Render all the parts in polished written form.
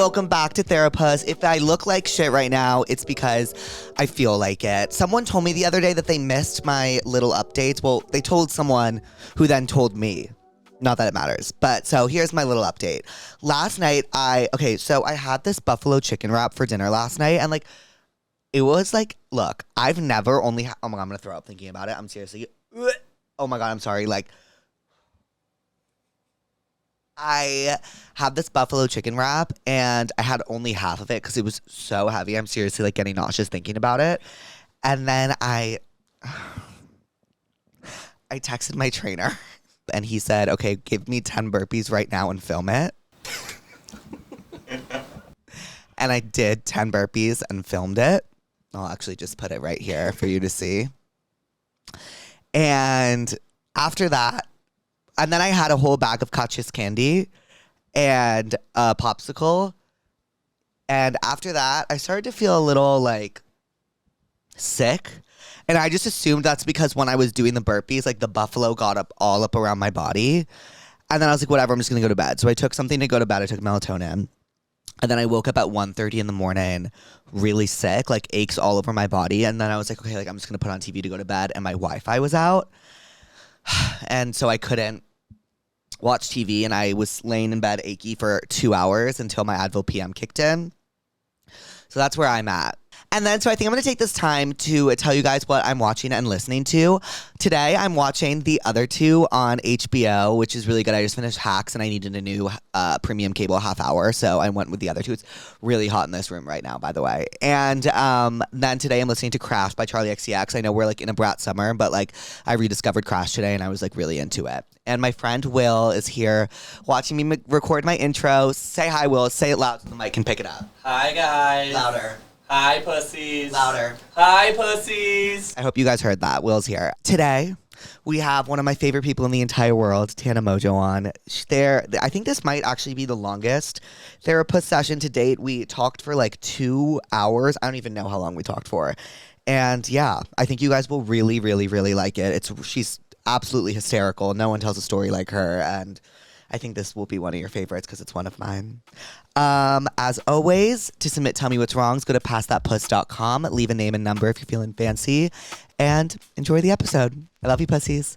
welcome back to Therapuss. If I look like shit right now, it's because I feel like it. Someone told me the other day that they missed my little updates. Well, they told someone who then told me. Not that it matters. But so here's my little update. Last night, I had this buffalo chicken wrap for dinner last night. And like, it was like, look, I've never only, oh my God, I'm going to throw up thinking about it. I'm seriously, oh my God, I'm sorry. Like, I had this buffalo chicken wrap and I had only half of it because it was so heavy. I'm seriously like getting nauseous thinking about it. And then I texted my trainer and he said, okay, give me 10 burpees right now and film it. And I did 10 burpees and filmed it. I'll actually just put it right here for you to see. And after that, and then I had a whole bag of Kachis candy and a popsicle. And after that, I started to feel a little like sick. And I just assumed that's because when I was doing the burpees, like the buffalo got all up around my body. And then I was like, whatever, I'm just going to go to bed. So I took something to go to bed. I took melatonin. And then I woke up at 1:30 in the morning, really sick, like aches all over my body. And then I was like, okay, like I'm just going to put on TV to go to bed. And my Wi-Fi was out. And so I couldn't watch TV, and I was laying in bed achy for 2 hours until my Advil PM kicked in. So that's where I'm at. And then, so I think I'm going to take this time to tell you guys what I'm watching and listening to. Today, I'm watching the other two on HBO, which is really good. I just finished Hacks, and I needed a new premium cable half hour, so I went with the other two. It's really hot in this room right now, by the way. And then today, I'm listening to Crash by Charlie XCX. I know we're like in a brat summer, but like I rediscovered Crash today, and I was like really into it. And my friend Will is here watching me record my intro. Say hi, Will. Say it loud so the mic can pick it up. Hi, guys. Louder. Hi, pussies. Louder. Hi, pussies. I hope you guys heard that. Will's here. Today, we have one of my favorite people in the entire world, Tana Mongeau, on. I think this might actually be the longest Therapuss session to date. We talked for like 2 hours. I don't even know how long we talked for. And yeah, I think you guys will really, really, really like it. She's absolutely hysterical. No one tells a story like her. And I think this will be one of your favorites because it's one of mine. As always, to submit Tell Me What's Wrongs, go to passthatpuss.com. Leave a name and number if you're feeling fancy. And enjoy the episode. I love you, pussies.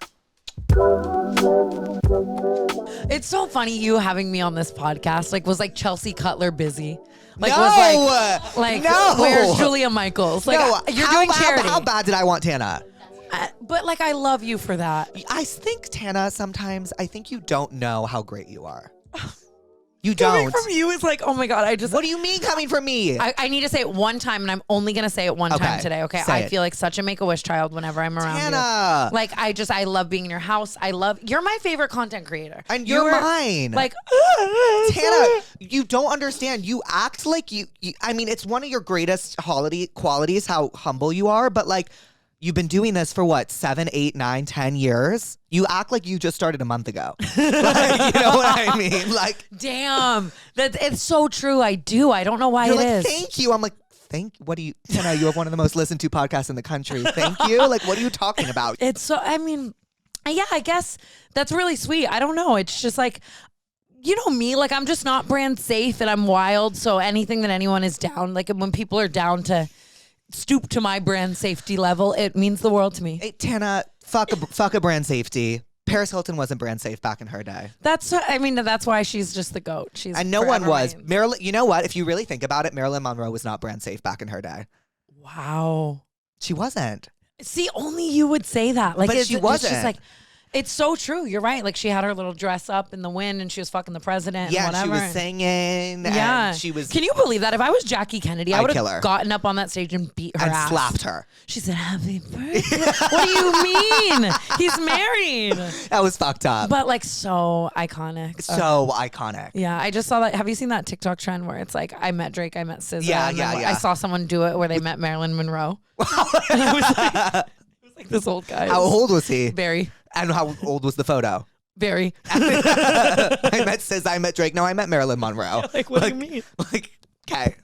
It's so funny you having me on this podcast. Like, was like Chelsea Cutler busy? Like, No! was like No! where's Julia Michaels? Like, No, you're doing charity. How bad did I want Tana? But like, I love you for that. I think, Tana, sometimes I think you don't know how great you are. You Coming don't. from you is like, oh my God, What do you mean coming from me? I need to say it one time, and I'm only going to say it one time today, okay? Say I it. feel like such a Make-A-Wish child whenever I'm around Tana. you. Like, I love being in your house. You're my favorite content creator. And you're mine. Like, Tana, you don't understand. You act like I mean, it's one of your greatest qualities, how humble you are, but like, you've been doing this for what, 7, 8, 9, 10 years? You act like you just started a month ago. Like, you know what I mean? Like, damn, it's so true. I do. I don't know why you're it like, is. thank you. I'm like, Tana, you have one of the most listened to podcasts in the country. Thank you. Like, what are you talking about? It's so, I mean, yeah, I guess that's really sweet. I don't know. It's just like, you know me, like I'm just not brand safe and I'm wild. So anything that anyone is down, like when people are down to stoop to my brand safety level, it means the world to me. Hey, Tana, fuck a brand safety. Paris Hilton wasn't brand safe back in her day. That's why she's just the GOAT. And no one was. Marilyn, you know what? If you really think about it, Marilyn Monroe was not brand safe back in her day. Wow. She wasn't. See, only you would say that. Like, But she wasn't. It's just like, it's so true. You're right. Like, she had her little dress up in the wind and she was fucking the president. Yeah, and whatever. she was singing. Yeah. And she was. Can you believe that? If I was Jackie Kennedy, I would kill her. have gotten up on that stage and beat her and ass. slapped her. She said, happy birthday. What do you mean? He's married. That was fucked up. But like, so iconic. So iconic. Yeah, I just saw that. Have you seen that TikTok trend where it's like, I met Drake, I met SZA. Yeah, and yeah, then yeah. I saw someone do it where they met Marilyn Monroe. And I was like, it was like this old guy. How old was he? Very. And how old was the photo? Very. I met SZA, I met Drake. No, I met Marilyn Monroe. Like, what do you mean? Like, okay.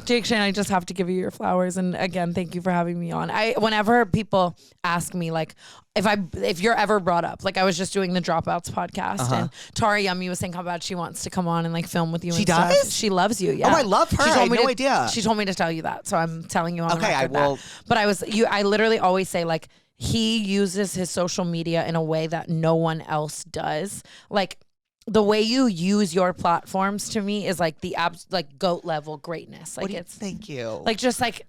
Jake Shane, I just have to give you your flowers. And again, thank you for having me on. Whenever people ask me, like, if you're ever brought up, like I was just doing the Dropouts podcast and Tara Yummy was saying how bad she wants to come on and like film with you. She and stuff. does? She loves you. Yeah. Oh, I love her. I had no idea. She told me to tell you that. So I'm telling you on the Okay, I record will. that. But I literally always say like, he uses his social media in a way that no one else does. Like, the way you use your platforms to me is like the like GOAT level greatness. Like thank you. Like just like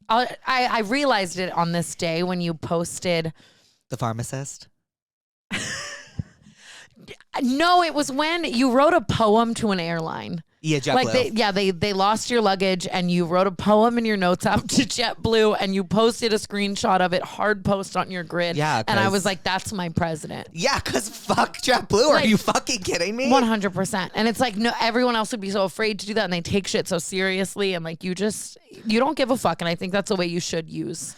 I realized it on this day when you posted The Pharmacist. No, it was when you wrote a poem to an airline. Yeah, JetBlue. They lost your luggage and you wrote a poem in your notes app to JetBlue and you posted a screenshot of it, hard post on your grid. Yeah, and I was like, that's my president. Yeah, because fuck JetBlue. Are you fucking kidding me? 100%. And it's like, no, everyone else would be so afraid to do that and they take shit so seriously and like you don't give a fuck. And I think that's the way you should use.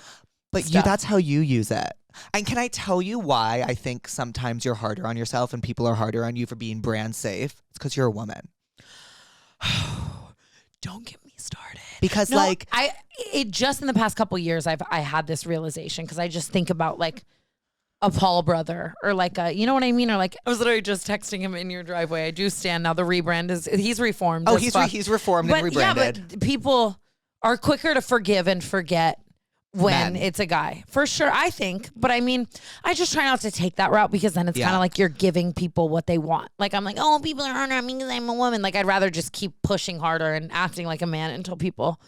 But that's how you use it. And can I tell you why I think sometimes you're harder on yourself and people are harder on you for being brand safe? It's because you're a woman. Don't get me started. Because just in the past couple years, I had this realization because I just think about like a Paul brother or like a, you know what I mean? Or like, I was literally just texting him in your driveway. I do stand now. The rebrand he's reformed. Oh, he's reformed and rebranded. Yeah, but people are quicker to forgive and forget when it's a guy, for sure, I think. But I mean, I just try not to take that route because then it's kind of like you're giving people what they want. Like, I'm like, oh, people are harder on me because I'm a woman. Like, I'd rather just keep pushing harder and acting like a man until people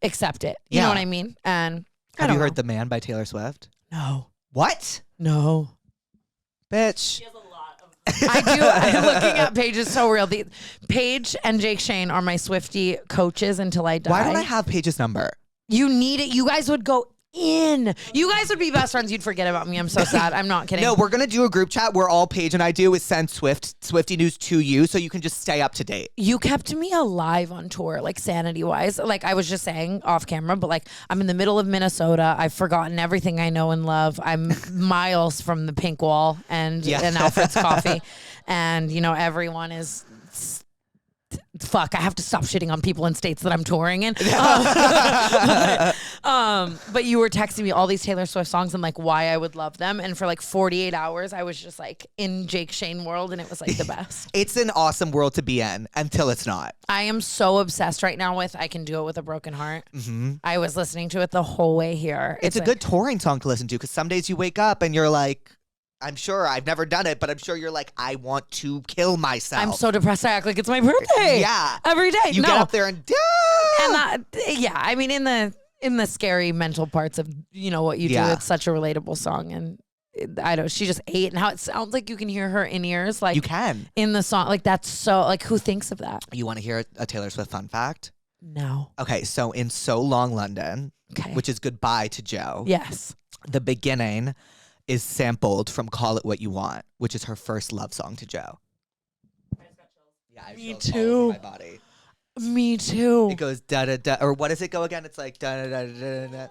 accept it. You know what I mean? And have you heard The Man by Taylor Swift? No. What? No. Bitch. I do. I'm looking at Paige is so real. Paige and Jake Shane are my Swiftie coaches until I die. Why don't I have Paige's number? You need it. You guys would go in. You guys would be best friends. You'd forget about me. I'm so sad. I'm not kidding. No, we're going to do a group chat where all Paige and I do is send Swiftie news to you so you can just stay up to date. You kept me alive on tour, like sanity-wise. Like I was just saying off camera, but like I'm in the middle of Minnesota. I've forgotten everything I know and love. I'm miles from the Pink Wall and Alfred's Coffee. And, you know, everyone is... Fuck, I have to stop shitting on people in states that I'm touring in. But you were texting me all these Taylor Swift songs and like why I would love them. And for like 48 hours, I was just like in Jake Shane world and it was like the best. It's an awesome world to be in until it's not. I am so obsessed right now with I Can Do It With a Broken Heart. Mm-hmm. I was listening to it the whole way here. It's a good touring song to listen to because some days you wake up and you're like, I'm sure I've never done it, but I'm sure you're like, I want to kill myself. I'm so depressed. I act like it's my birthday. Yeah. Every day. You get up there and I mean, in the scary mental parts of, you know, what you do, it's such a relatable song. And I don't, she just ate and how it sounds like you can hear her in ears. Like you can. In the song. Like that's so, like who thinks of that? You want to hear a Taylor Swift fun fact? No. Okay. So in So Long London, which is Goodbye to Joe. Yes. The beginning is sampled from Call It What You Want, which is her first love song to Joe. Yeah, I Me feel too. all over my body. Me too. It goes da da da, or what does it go again? It's like da da da da da,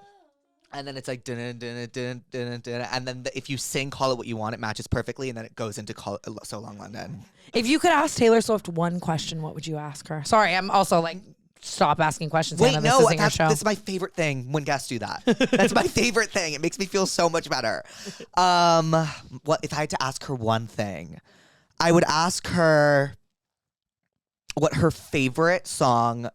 and then it's like da da da da da da, and then if you sing Call It What You Want, it matches perfectly, and then it goes into Call It So Long London. If you could ask Taylor Swift one question, what would you ask her? Sorry, I'm also like. Stop asking questions. Wait, Hannah. no, this is my favorite thing when guests do that. That's my favorite thing. It makes me feel so much better. What if I had to ask her one thing? I would ask her what her favorite song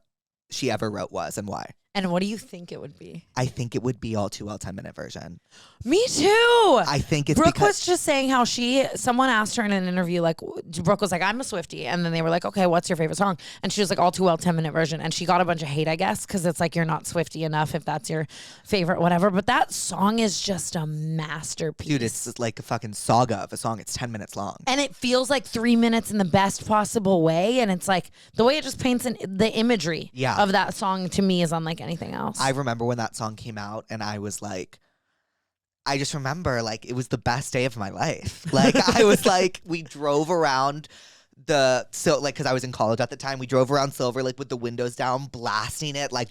she ever wrote was and why. And what do you think it would be? I think it would be All Too Well 10-minute version. Me too. I think it's Brooke was just saying how someone asked her in an interview, like, Brooke was like, I'm a Swiftie. And then they were like, okay, what's your favorite song? And she was like, All Too Well 10-minute version. And she got a bunch of hate, I guess, because it's like, you're not Swiftie enough if that's your favorite, whatever. But that song is just a masterpiece. Dude, it's like a fucking saga of a song. It's 10 minutes long. And it feels like 3 minutes in the best possible way. And it's like, the way it just paints the imagery of that song to me is unlike anything else. I remember when that song came out and I was like, I just remember like it was the best day of my life. Like I was like, we drove around because I was in college at the time. We drove around Silver Lake with the windows down, blasting it like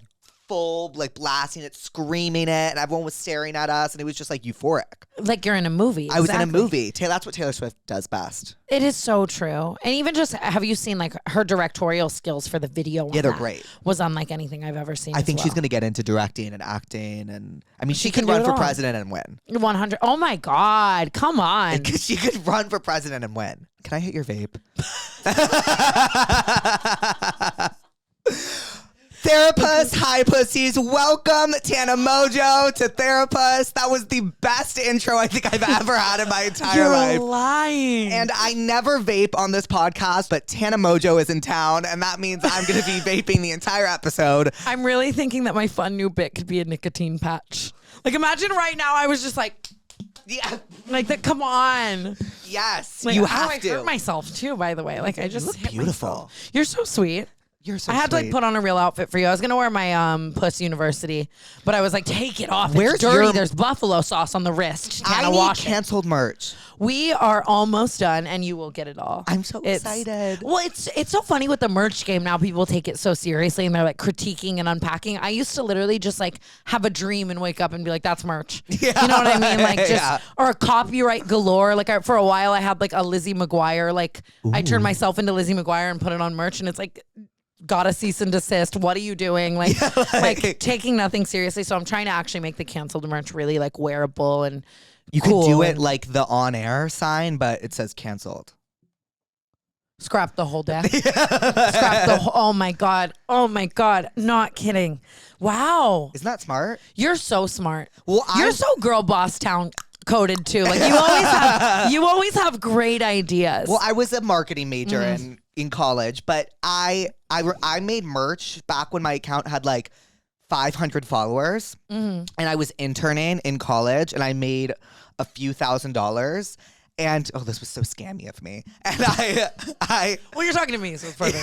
full, like blasting it, screaming it, and everyone was staring at us, and it was just like euphoric. Like you're in a movie. I was in a movie. That's what Taylor Swift does best. It is so true. And even just, have you seen like her directorial skills for the video? Yeah, they're great. Was unlike anything I've ever seen. I think she's going to get into directing and acting. And I mean, she can could do run it for all. president and win. 100. Oh my God. Come on. She could run for president and win. Can I hit your vape? Therapuss, hi pussies. Welcome, Tana Mongeau, to Therapuss. That was the best intro I think I've ever had in my entire life. You're lying. And I never vape on this podcast, but Tana Mongeau is in town, and that means I'm going to be vaping the entire episode. I'm really thinking that my fun new bit could be a nicotine patch. Like, imagine right now I was just like, Yeah. like that. Come on. Yes, Like, you I have to. hurt myself too, by the way. Like, I just look hit beautiful. myself. You're so sweet. You're so I had to like sweet. put on a real outfit for you. I was gonna wear my Puss University, but I was like, take it off. Where's it's dirty. your- There's buffalo sauce on the wrist. I Tana, need wash it. canceled merch. We are almost done, and you will get it all. I'm so excited. Well, it's so funny with the merch game now. People take it so seriously, and they're like critiquing and unpacking. I used to literally just like have a dream and wake up and be like, "That's merch." Yeah. You know what I mean? Like just Yeah. or a copyright galore. Like for a while, I had like a Lizzie McGuire. Like I turned myself into Lizzie McGuire and put it on merch, and it's like, gotta cease and desist. What are you doing? Like, like taking nothing seriously. So I'm trying to actually make the canceled merch really like wearable and You cool could do it and like the on-air sign, but it says canceled. scrap the whole deck. Scrap the whole, oh my God. Oh my God. Not kidding. Wow. Isn't that smart? You're so smart. Well, You're so girl boss town coded too. Like you always have great ideas. Well, I was a marketing major in college, but I made merch back when my account had like 500 followers, and I was interning in college, and I made a few $1,000s. And oh, this was so scammy of me. And I well, you're talking to me, so it's perfect.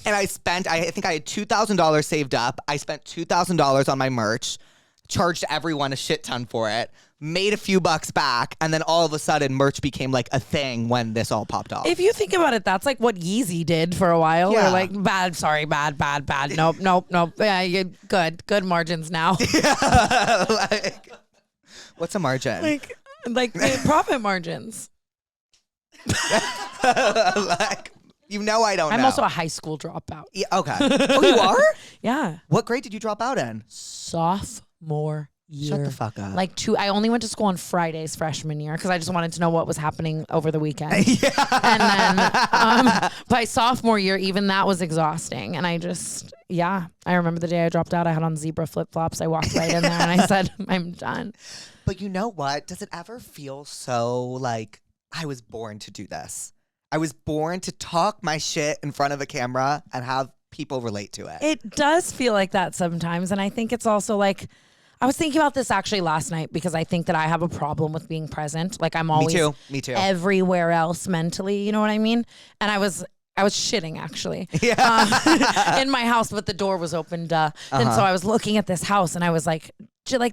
and I spent. I think I had $2,000 saved up. I spent $2,000 on my merch, charged everyone a shit ton for it, made a few bucks back, and then all of a sudden, merch became like a thing when this all popped off. If you think about it, that's like what Yeezy did for a while. Yeah. Or like bad. Nope. Yeah, good margins now. Like, what's a margin? like the profit margins. Like, you know, I don't know. I'm also a high school dropout. Yeah, okay. Oh, you are? Yeah, What grade did you drop out in? sophomore year. Shut the fuck up. Like I only went to school on Fridays freshman year because I just wanted to know what was happening over the weekend. Yeah. And then by sophomore year, even that was exhausting. And I remember the day I dropped out. I had on zebra flip flops. I walked right in there and I said, "I'm done." But you know what? Does it ever feel so like I was born to do this? I was born to talk my shit in front of a camera and have people relate to it. It does feel like that sometimes. And I think it's also like, I was thinking about this actually last night because I think that I have a problem with being present. Like I'm always Me too. everywhere else mentally. You know what I mean? And I was shitting actually in my house, but the door was opened. And so I was looking at this house and I was like,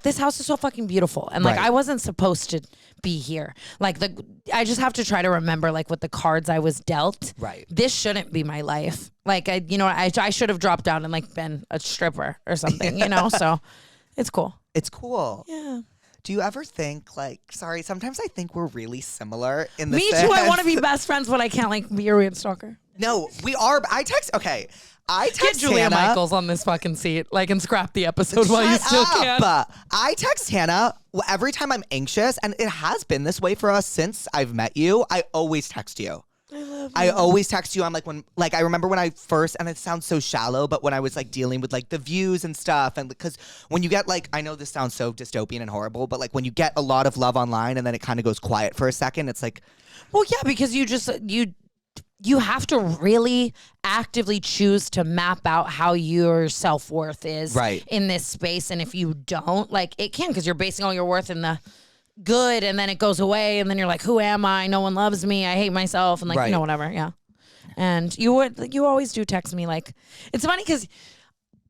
this house is so fucking beautiful. And like, Right. I wasn't supposed to be here. Like I just have to try to remember like with the cards I was dealt. Right. This shouldn't be my life. Like, I should have dropped down and like been a stripper or something, you know? So it's cool. It's cool. Yeah. Do you ever think like, sorry, sometimes I think we're really similar in the Me sense. too. I want to be best friends, but I can't like be your weird stalker. No, we are. I text Get Julia Hannah. Michaels on this fucking seat, like, and scrap the episode while you Shut still can. up. I text Hannah every time I'm anxious, and it has been this way for us since I've met you. I always text you. I always text you. I'm like I remember when I first, and it sounds so shallow, but when I was like dealing with like the views and stuff, and because when you get like, I know this sounds so dystopian and horrible, but like when you get a lot of love online and then it kind of goes quiet for a second, it's like, Well, yeah, because you have to really actively choose to map out how your self-worth is Right. in this space. And if you don't, like, it can, because you're basing all your worth in the good, and then it goes away, and then you're like, who am I? No one loves me. I hate myself. And like, Right. whatever. Yeah. And you always do text me. Like, it's funny because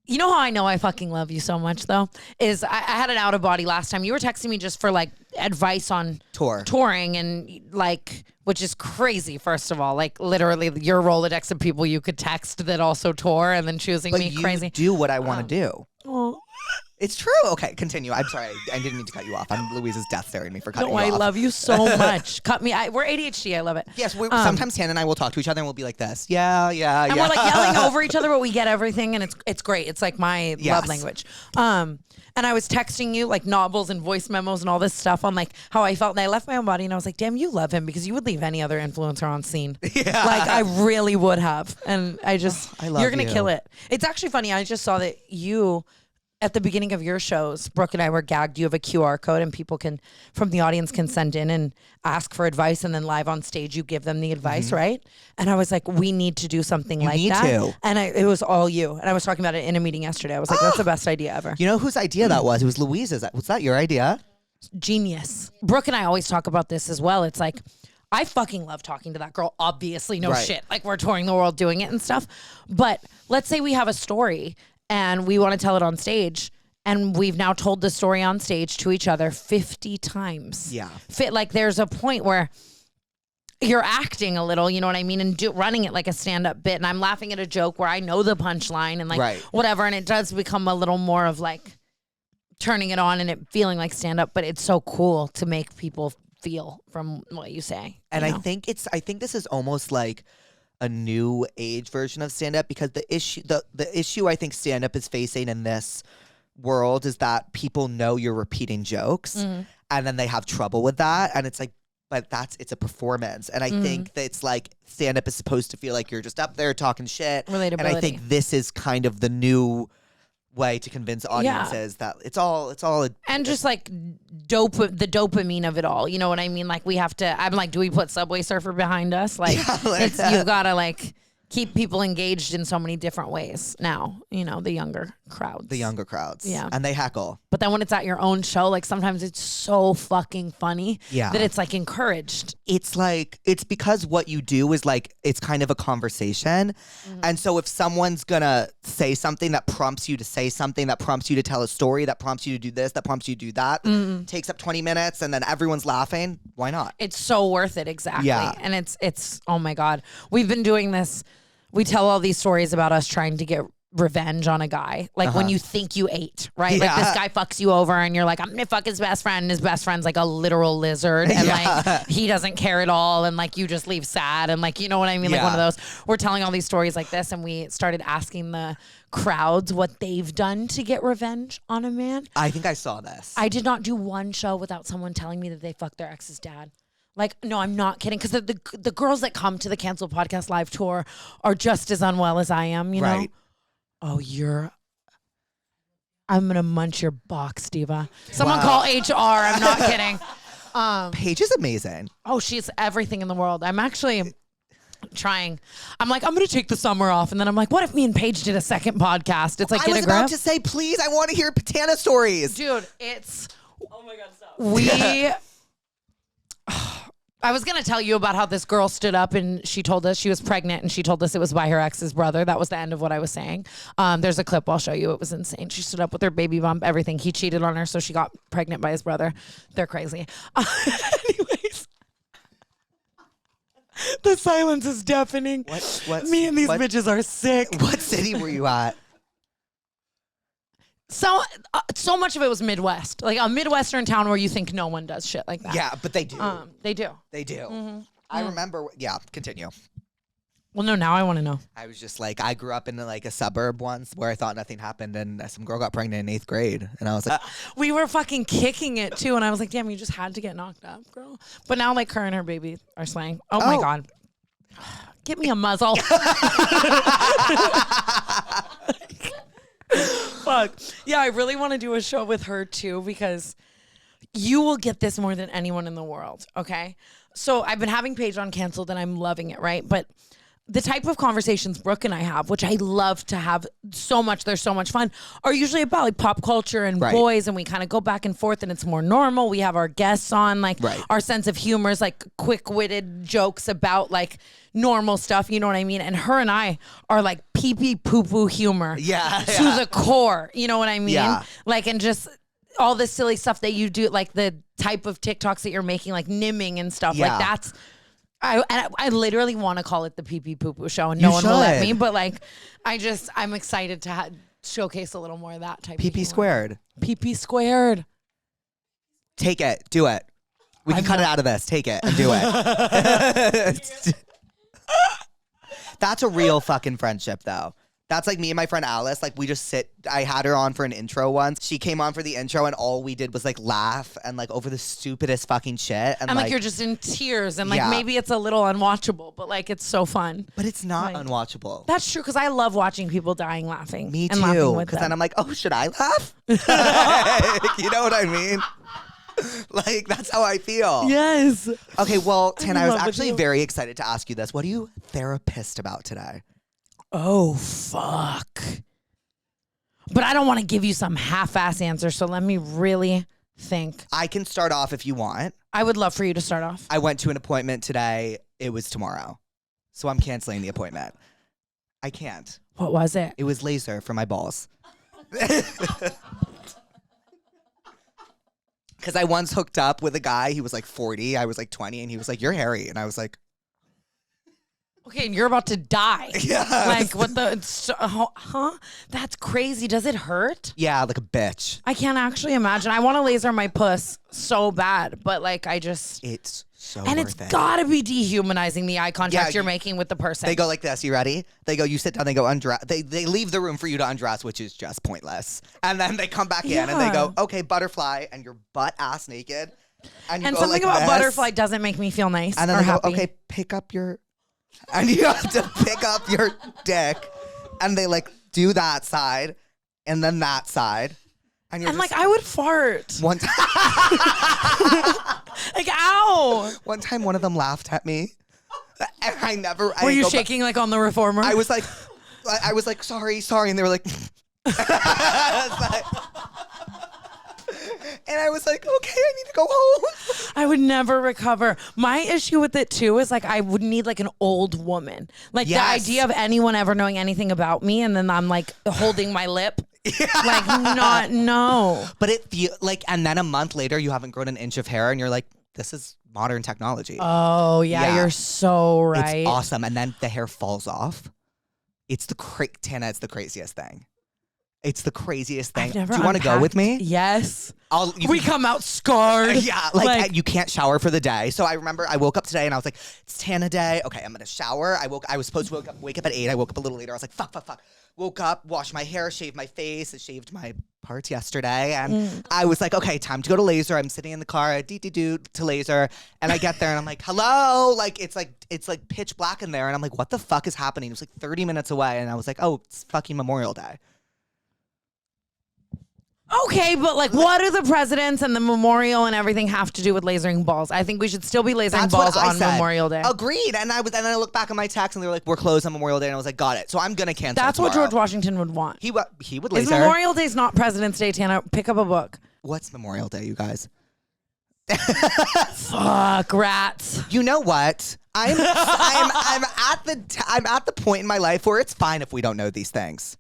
you know how I know I fucking love you so much though is I had an out of body last time. You were texting me just for like advice on touring and like, which is crazy. First of all, like literally your Rolodex of people you could text that also tour, and then choosing me crazy. Do what I want to do. Oh. It's true. Okay, continue. I'm sorry. I didn't mean to cut you off. I'm Louise's death staring me for cutting you off. I love you so much. Cut me. We're ADHD. I love it. Yes, sometimes Tana and I will talk to each other and we'll be like this. Yeah. And we're like yelling over each other, but we get everything, and it's great. It's like my love language. And I was texting you like novels and voice memos and all this stuff on like how I felt, and I left my own body, and I was like, damn, you love him because you would leave any other influencer on scene. Yeah. Like I really would have. And I just, I love you're going you. to kill it. It's actually funny. I just saw that you, at the beginning of your shows, Brooke and I were gagged. You have a QR code, and people can, from the audience, can send in and ask for advice, and then live on stage you give them the advice, right? And I was like, we need to do something like that. To. And it was all you. And I was talking about it in a meeting yesterday. I was like, that's the best idea ever. You know whose idea that was? It was Louise's. Was that your idea? Genius. Brooke and I always talk about this as well. It's like, I fucking love talking to that girl. Obviously, no shit. Like we're touring the world doing it and stuff. But let's say we have a story and we want to tell it on stage, and we've now told the story on stage to each other 50 times. Yeah. Like there's a point where you're acting a little, you know what I mean, and running it like a stand-up bit, and I'm laughing at a joke where I know the punchline and like whatever, and it does become a little more of like turning it on and it feeling like stand-up, but it's so cool to make people feel from what you say. And I think this is almost like a new age version of stand-up, because the issue I think stand-up is facing in this world is that people know you're repeating jokes, and then they have trouble with that, and it's like, but it's a performance, and I think that it's like stand-up is supposed to feel like you're just up there talking shit, relatability. and I think this is kind of the new way to convince audiences that it's all and just like the dopamine of it all, you know what I mean? Like we have to, I'm like, do we put Subway Surfer behind us? Like you've got to like keep people engaged in so many different ways now, you know, the younger crowds. Yeah. And they heckle. But then when it's at your own show, like sometimes it's so fucking funny that it's like encouraged. It's like, it's because what you do is like, it's kind of a conversation. And so if someone's gonna say something that prompts you to say something, that prompts you to tell a story, that prompts you to do this, that prompts you to do that, takes up 20 minutes and then everyone's laughing, why not? It's so worth it, exactly. Yeah. And it's oh my God. We've been doing this. We tell all these stories about us trying to get revenge on a guy. Like when you think you ate, right? Like this guy fucks you over and you're like, I'm gonna fuck his best friend. And his best friend's like a literal lizard. And like he doesn't care at all. And like you just leave sad. And like, you know what I mean? Like one of those. We're telling all these stories like this, and we started asking the crowds what they've done to get revenge on a man. I think I saw this. I did not do one show without someone telling me that they fucked their ex's dad. Like, no, I'm not kidding. Because the girls that come to the Cancel Podcast live tour are just as unwell as I am, you know? Oh, I'm going to munch your box, Diva. Someone call HR. I'm not kidding. Paige is amazing. Oh, she's everything in the world. I'm actually trying. I'm like, I'm going to take the summer off. And then I'm like, what if me and Paige did a second podcast? It's like, I was about to say, please, I want to hear Tana stories. Dude, it's... Oh my God, stop. I was going to tell you about how this girl stood up and she told us she was pregnant, and she told us it was by her ex's brother. That was the end of what I was saying. There's a clip I'll show you. It was insane. She stood up with her baby bump, everything. He cheated on her, so she got pregnant by his brother. They're crazy. Anyways. The silence is deafening. Me and these bitches are sick. What city were you at? So much of it was Midwest, like a Midwestern town where you think no one does shit like that. Yeah, but they do. They do. They do. I remember. Yeah, continue. Well, no, now I want to know. I was just like, I grew up in like a suburb once where I thought nothing happened, and some girl got pregnant in 8th grade, and I was like, we were fucking kicking it too, and I was like, damn, you just had to get knocked up, girl. But now, like, her and her baby are slaying. Oh my God, get me a muzzle. Fuck. Yeah, I really want to do a show with her too, because you will get this more than anyone in the world, okay? So I've been having Paige on Canceled, and I'm loving it, right? But the type of conversations Brooke and I have, which I love to have so much, they're so much fun, are usually about like pop culture and boys, and we kind of go back and forth, and it's more normal. We have our guests on, like our sense of humor is like quick-witted jokes about like normal stuff, you know what I mean? And her and I are like pee-pee poo-poo humor to the core, you know what I mean? Like, and just all this silly stuff that you do, like the type of TikToks that you're making, like nimming and stuff. Yeah. Like that's, I literally want to call it the pee pee poo poo show, and You no one will let should. me. But like, I'm excited to showcase a little more of that type. PP squared. PP squared. Take it. Do it. We can cut it out of this. Take it and do it. That's a real fucking friendship, though. That's like me and my friend Alice. Like, we just sit. I had her on for an intro once. She came on for the intro, and all we did was like laugh and like over the stupidest fucking shit. And like you're just in tears, and like Yeah. maybe it's a little unwatchable, but like it's so fun. But it's not Like, unwatchable. That's true, because I love watching people dying laughing. Me and laughing too. with Because them. then I'm like, oh, should I laugh? Like, you know what I mean? Like, that's how I feel. Yes. Okay, well, Tana, I was love it actually too. very excited to ask you this. What are you therapist about today? Oh, fuck. But I don't want to give you some half-ass answer, so let me really think. I can start off if you want. I would love for you to start off. I went to an appointment today. It was tomorrow. So I'm canceling the appointment. I can't. What was it? It was laser for my balls. Because I once hooked up with a guy. He was like 40. I was like 20. And he was like, you're hairy. And I was like, Okay, and you're about to die. yeah. Like, what the, huh? That's crazy. Does it hurt? Yeah, like a bitch. I can't actually imagine. I want to laser my puss so bad, but like I just, It's so and it's worth it. gotta be dehumanizing, the eye contact Yeah, you're making with the person. They go like this. You ready? They go, you sit down. They go undress. They leave the room for you to undress, which is just pointless. And then they come back in and they go, okay, butterfly, and you're butt ass naked. And, you and go something like about this. butterfly doesn't make me feel nice And then or they go, happy. okay, pick up your, and you have to pick up your dick, and they like do that side, and then that side, and you're And just, like I would fart. one time, Like ow. one time, one of them laughed at me, and I never. Were I you go ba- shaking like on the reformer? I was like, sorry, and they were like, and I was like, okay, I need to go home. I would never recover. My issue with it too is like I would need like an old woman. Like the Yes. idea of anyone ever knowing anything about me, and then I'm like holding my lip. Like not no. But it feel like, and then a month later, you haven't grown an inch of hair, and you're like, this is modern technology. Oh yeah, Yeah. you're so right. It's awesome, and then the hair falls off. It's Tana. It's the craziest thing. It's the craziest thing. I've never Do you want to go with me? Yes. You We can- come out scarred. Yeah, like you can't shower for the day. So I remember I woke up today and I was like, it's Tana day. Okay, I'm gonna shower. I was supposed to wake up at 8. I woke up a little later. I was like, fuck. Woke up, washed my hair, shaved my face, I shaved my parts yesterday, and I was like, okay, time to go to laser. I'm sitting in the car, to laser, and I get there and I'm like, hello, like it's like pitch black in there, and I'm like, what the fuck is happening? It was like 30 minutes away, and I was like, oh, it's fucking Memorial Day. Okay, but like, what do the presidents and the memorial and everything have to do with lasering balls? I think we should still be lasering That's balls what I on said. Memorial Day. Agreed. And then I look back at my text and they were like, we're closed on Memorial Day, and I was like, got it. So I'm gonna cancel. That's what tomorrow. George Washington would want. He would Is laser. Memorial Day's not President's Day, Tana? Pick up a book. What's Memorial Day, you guys? Fuck rats. You know what? I'm at the point in my life where it's fine if we don't know these things.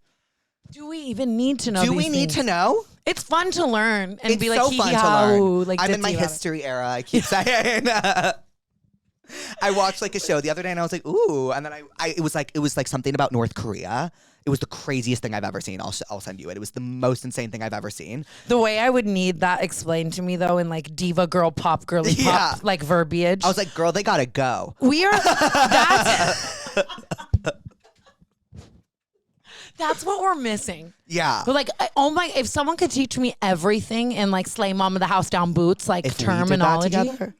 Do we even need to know? Do we need to know? It's fun to learn and It's be like, so hee fun hee to ha, learn. ooh, like I'm in ditzy my about it. history era. I keep saying. I watched like a show the other day and I was like, ooh, and then it was like something about North Korea. It was the craziest thing I've ever seen. I'll send you it. It was the most insane thing I've ever seen. The way I would need that explained to me though in like diva girl pop girly Yeah. pop like verbiage. I was like, girl, they gotta go. We are that's what we're missing. Yeah. But like, oh my, if someone could teach me everything in like Slay Mom of the House Down Boots, like If terminology. we did that together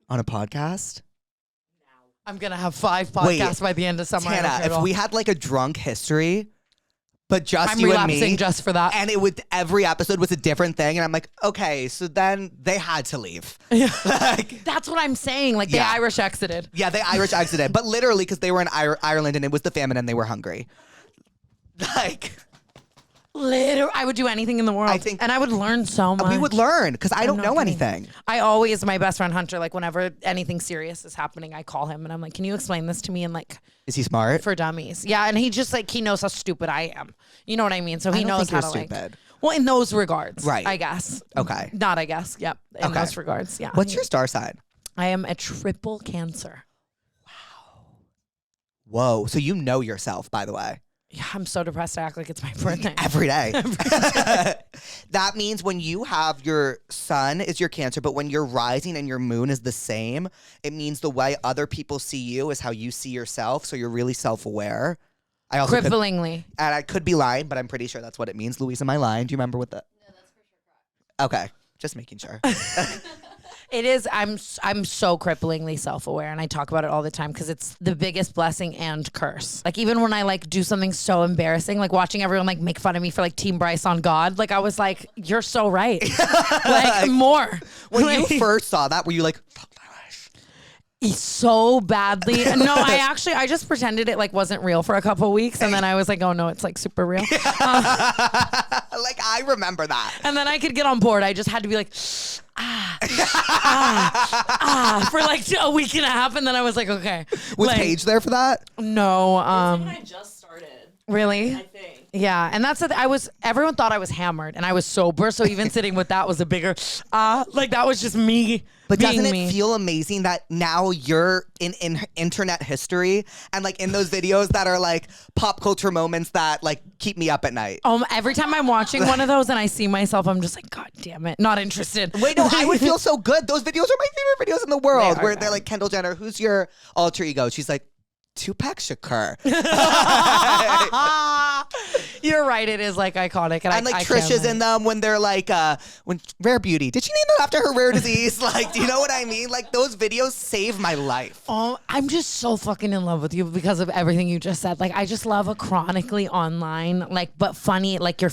on a podcast. I'm going to have 5 podcasts by the end of summer. I don't care Tana, at if all. we had like a drunk history, but just I'm you and relapsing me, just for that. and every episode was a different thing, and I'm like, okay, so then they had to leave. Like, That's what I'm saying. Like, Yeah. the Irish exited. yeah, they Irish exited, but literally because they were in Ireland and it was the famine and they were hungry. Like, Literally, I would do anything in the world. I think- and I would learn so much. we would learn because I don't not know kidding. anything. I always, my best friend Hunter, like whenever anything serious is happening, I call him and I'm like, can you explain this to me in like Is he smart? for dummies? Yeah, and he just like, he knows how stupid I am. You know what I mean? So he I don't knows think how you're to stupid. like. Well, in those regards, Right. I guess. Okay. Not I guess. Yep. In Okay. those regards, yeah. What's your star sign? I am a triple Cancer. Whoa. So you know yourself, by the way. Yeah, I'm so depressed. I act like it's my birthday. Every day. That means when you have your sun is your Cancer, but when your rising and your moon is the same, it means the way other people see you is how you see yourself. So you're really self-aware. I also could, Cripplingly. and I could be lying, but I'm pretty sure that's what it means. Louise, am I lying? Do you remember what the? No, that's for sure correct. Okay, just making sure. It is. I'm so cripplingly self-aware, and I talk about it all the time because it's the biggest blessing and curse. Like even when I like do something so embarrassing, like watching everyone like make fun of me for like Team Bryce on God, like I was like, "You're so right." Like more. When Like, you first saw that, were you like, "Fuck my life"? so badly? No, I just pretended it like wasn't real for a couple weeks, and then I was like, "Oh no, it's like super real." Like I remember that. And then I could get on board. I just had to be like, for like a week and a half, and then I was like, okay. Was like, Paige there for that? No. When I just started, Really? I think. Yeah, and that's everyone thought I was hammered, and I was sober. So even sitting with that was a bigger like that was just me. But being doesn't it me. feel amazing that now you're in internet history and like in those videos that are like pop culture moments that like keep me up at night? Every time I'm watching one of those and I see myself, I'm just like, God damn it, not interested. Wait, no, I would feel so good. Those videos are my favorite videos in the world. They are Where they're good. like, Kendall Jenner, who's your alter ego? She's like, Tupac Shakur. You're right. It is like iconic, And like Trisha's in them when they're like, when Rare Beauty. Did she name that after her rare disease? Like, do you know what I mean? Like those videos save my life. Oh, I'm just so fucking in love with you because of everything you just said. Like, I just love a chronically online, like, but funny, like you're.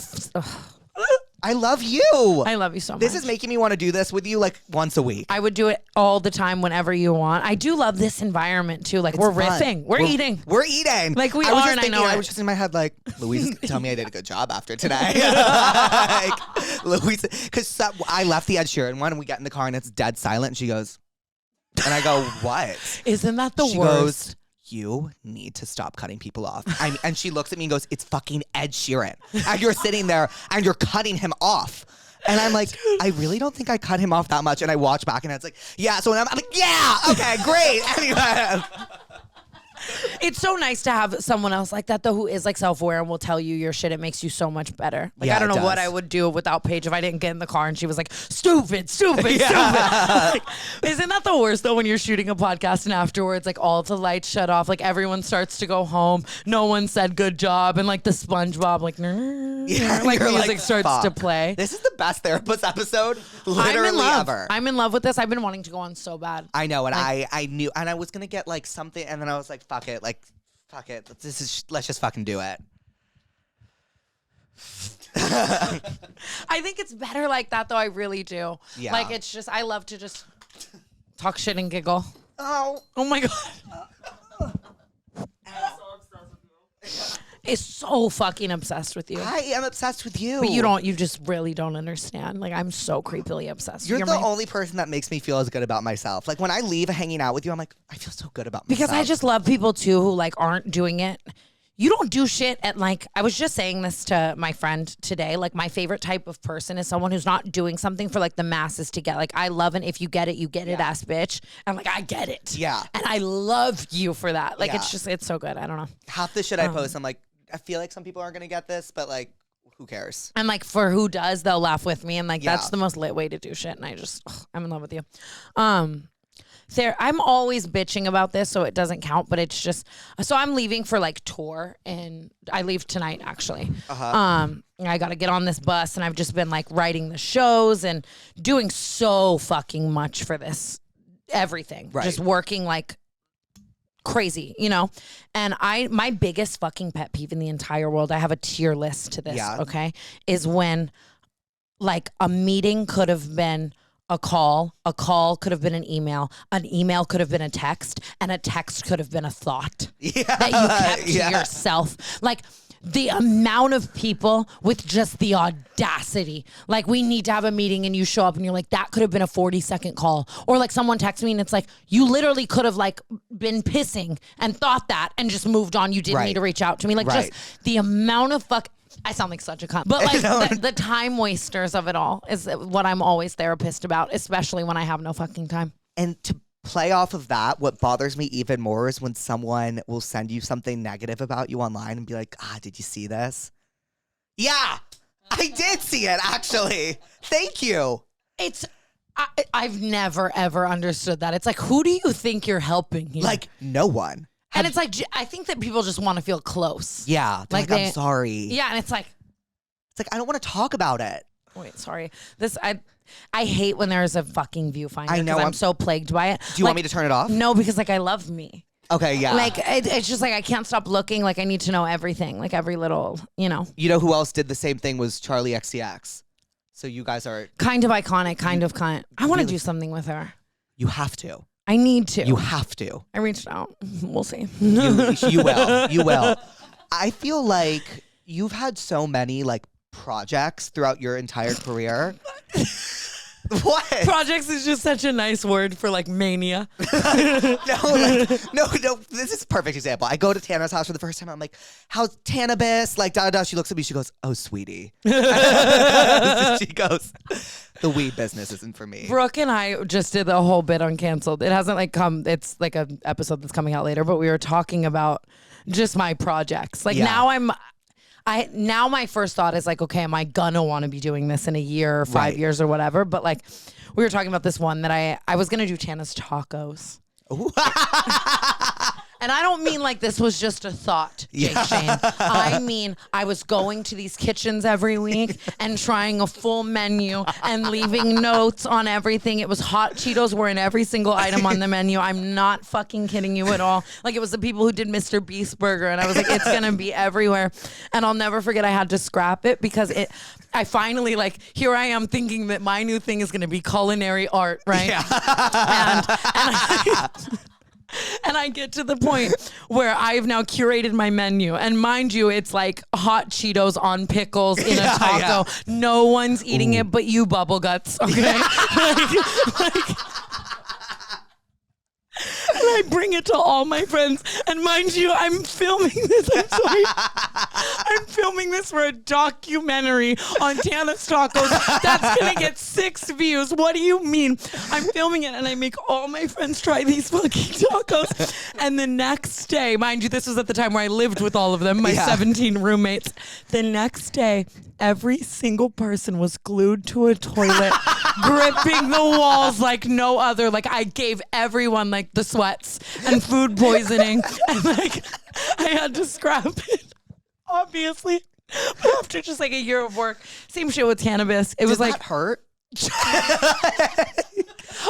I love you. I love you so much. This is making me want to do this with you like once a week. I would do it all the time whenever you want. I do love this environment too. Like we're Fun. riffing, we're eating. We're eating. Like, we I was are, just and I thinking, know I it. was just in my head like, Louise, tell me I did a good job after today. Like, Louise, because I left the Ed Sheeran one and we get in the car and it's dead silent. And she goes, and I go, what? Isn't that the She worst? goes, you need to stop cutting people off. And she looks at me and goes, it's fucking Ed Sheeran. And you're sitting there and you're cutting him off. And I'm like, I really don't think I cut him off that much. And I watch back and it's like, yeah. So I'm like, yeah, okay, great. Anyway. It's so nice to have someone else like that though, who is like self-aware and will tell you your shit. It makes you so much better. Like Yeah, I don't it know what does. I would do without Paige if I didn't get in the car and she was like, stupid. Like, isn't that the worst though when you're shooting a podcast and afterwards like all the lights shut off, like everyone starts to go home, no one said good job, and like the SpongeBob like like you're music starts fuck. to play. This is the best Therapist episode I'm in literally love. ever. I'm in love with this. I've been wanting to go on so bad. I know, and I knew, and I was gonna get like something, and then I was like, fuck it. Let's just fucking do it. I think it's better like that though. I really do. Yeah. Like it's just I love to just talk shit and giggle. Oh, Oh my god. I'm so obsessed with you. Is so fucking obsessed with you. I am obsessed with you. But you just really don't understand. Like I'm so creepily obsessed. You're the my- only person that makes me feel as good about myself. Like when I leave hanging out with you, I'm like, I feel so good about myself. because I just love people too who like aren't doing it. You don't do shit at like, I was just saying this to my friend today. Like my favorite type of person is someone who's not doing something for like the masses to get. Like I love an if you get it, you get it ass bitch. And like I get it. Yeah. And I love you for that. Like Yeah. it's so good. I don't know. half the shit I post, I'm like, I feel like some people aren't gonna get this, but like, who cares? And like for who does, they'll laugh with me. And like Yeah. that's the most lit way to do shit. And I'm in love with you. I'm always bitching about this, so it doesn't count, but it's just so I'm leaving for like tour and I leave tonight actually. I gotta get on this bus and I've just been like writing the shows and doing so fucking much for this everything. Right. Just working like crazy, you know? And my biggest fucking pet peeve in the entire world, I have a tier list to this, Yeah. okay? Is when like a meeting could have been a call could have been an email could have been a text, and a text could have been a thought that you kept to yourself. Like the amount of people with just the audacity, like we need to have a meeting and you show up and you're like, that could have been a 40-second call. Or like someone texts me and it's like, you literally could have like been pissing and thought that and just moved on. You didn't Right. need to reach out to me. Like Right. just the amount of I sound like such a cunt. But like the time wasters of it all is what I'm always therapist about, especially when I have no fucking time. And to play off of that, what bothers me even more is when someone will send you something negative about you online and be like, did you see this? Yeah, I did see it, actually. Thank you. I've never, ever understood that. It's like, who do you think you're helping here? Like, no one. And it's like, I think that people just want to feel close. Yeah. Like I'm sorry. Yeah, and it's like, I don't want to talk about it. Wait, sorry. I hate when there's a fucking viewfinder. I know. I'm so plagued by it. Do you want me to turn it off? No, because like I love me. Okay, yeah. Like it's just like I can't stop looking. Like I need to know everything. Like every little, You know who else did the same thing was Charlie XCX. So you guys are kind of iconic, kind of cunt. I want to do something with her. You have to. I need to. You have to. I reached out. We'll see. You will. You will. I feel like you've had so many like projects throughout your entire career. What? Projects is just such a nice word for like mania. No. This is a perfect example. I go to Tana's house for the first time. I'm like, how's Tanabuss? Like, da. She looks at me. She goes, oh, sweetie. She goes, the weed business isn't for me. Brooke and I just did the whole bit on Canceled. It hasn't like come. It's like an episode that's coming out later. But we were talking about just my projects. Like now my first thought is like, okay, am I gonna want to be doing this in a year or 5 years or whatever? But like we were talking about this one that I was gonna do Tana's tacos. And I don't mean like this was just a thought, Jake Shane. I mean, I was going to these kitchens every week and trying a full menu and leaving notes on everything. It was hot Cheetos were in every single item on the menu. I'm not fucking kidding you at all. Like it was the people who did Mr. Beast Burger, and I was like, it's gonna be everywhere. And I'll never forget I had to scrap it because I finally like, here I am thinking that my new thing is gonna be culinary art, right? Yeah. And I get to the point where I've now curated my menu. And mind you, it's like hot Cheetos on pickles in a taco. Yeah. No one's eating it but you, bubble guts. Okay? And I bring it to all my friends. And mind you, I'm filming this. I'm sorry. I'm filming this for a documentary on Tana's Tacos. That's going to get 6 views. What do you mean? I'm filming it and I make all my friends try these fucking tacos. And the next day, mind you, this was at the time where I lived with all of them, my 17 roommates. The next day, every single person was glued to a toilet, gripping the walls like no other. Like I gave everyone like the sweats and food poisoning, and like I had to scrap it, obviously. But after just like a year of work, same shit with cannabis. It was like that hurt.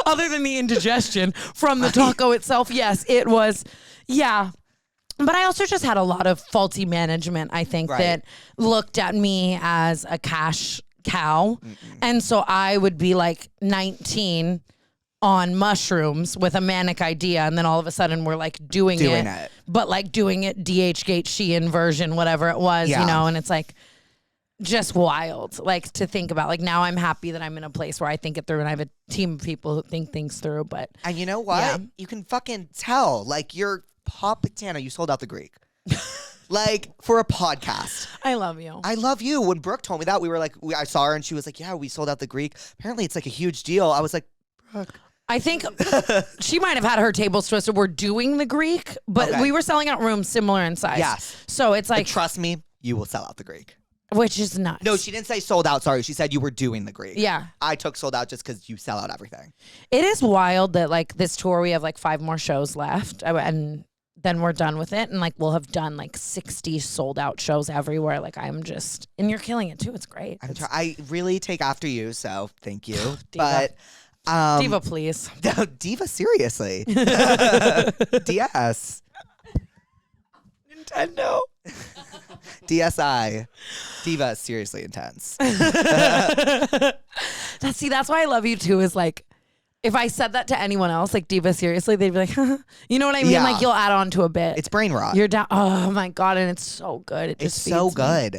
Other than the indigestion from the taco itself, yes, it was. Yeah. But I also just had a lot of faulty management, I think, that looked at me as a cash cow. And so I would be like 19 on mushrooms with a manic idea. And then all of a sudden we're like doing it. But like doing it DH Gate Sheehan version, whatever it was, you know, and it's like just wild, like to think about. Like now I'm happy that I'm in a place where I think it through and I have a team of people who think things through. But and you know what? Yeah. You can fucking tell, like you're Pop Tana, you sold out the Greek. Like for a podcast. I love you. I love you. When Brooke told me that, we were like, I saw her and she was like, yeah, we sold out the Greek. Apparently it's like a huge deal. I was like, Brooke. I think she might have had her tables twisted. We're doing the Greek, but we were selling out rooms similar in size. Yes. So it's like, but trust me, you will sell out the Greek. Which is nuts. No, she didn't say sold out. Sorry. She said you were doing the Greek. Yeah. I took sold out just because you sell out everything. It is wild that like this tour, we have like 5 more shows left. And then we're done with it. And like, we'll have done like 60 sold out shows everywhere. Like I'm just, and you're killing it too. It's great. I really take after you. So thank you. Diva. But Diva, please. No, Diva, seriously. DS. Nintendo. DSI. Diva, seriously intense. That's why I love you too, is like, if I said that to anyone else, like Diva, seriously, they'd be like, you know what I mean? Yeah. Like you'll add on to a bit. It's brain rot. You're down. Oh my God. And it's so good. It's so good.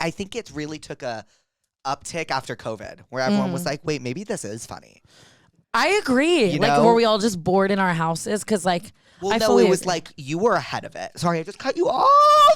I think it really took a uptick after COVID where everyone was like, wait, maybe this is funny. I agree. You like know? were we all just bored in our houses? Cause like, Well, I no, fully it was agree. like you were ahead of it. Sorry, I just cut you off.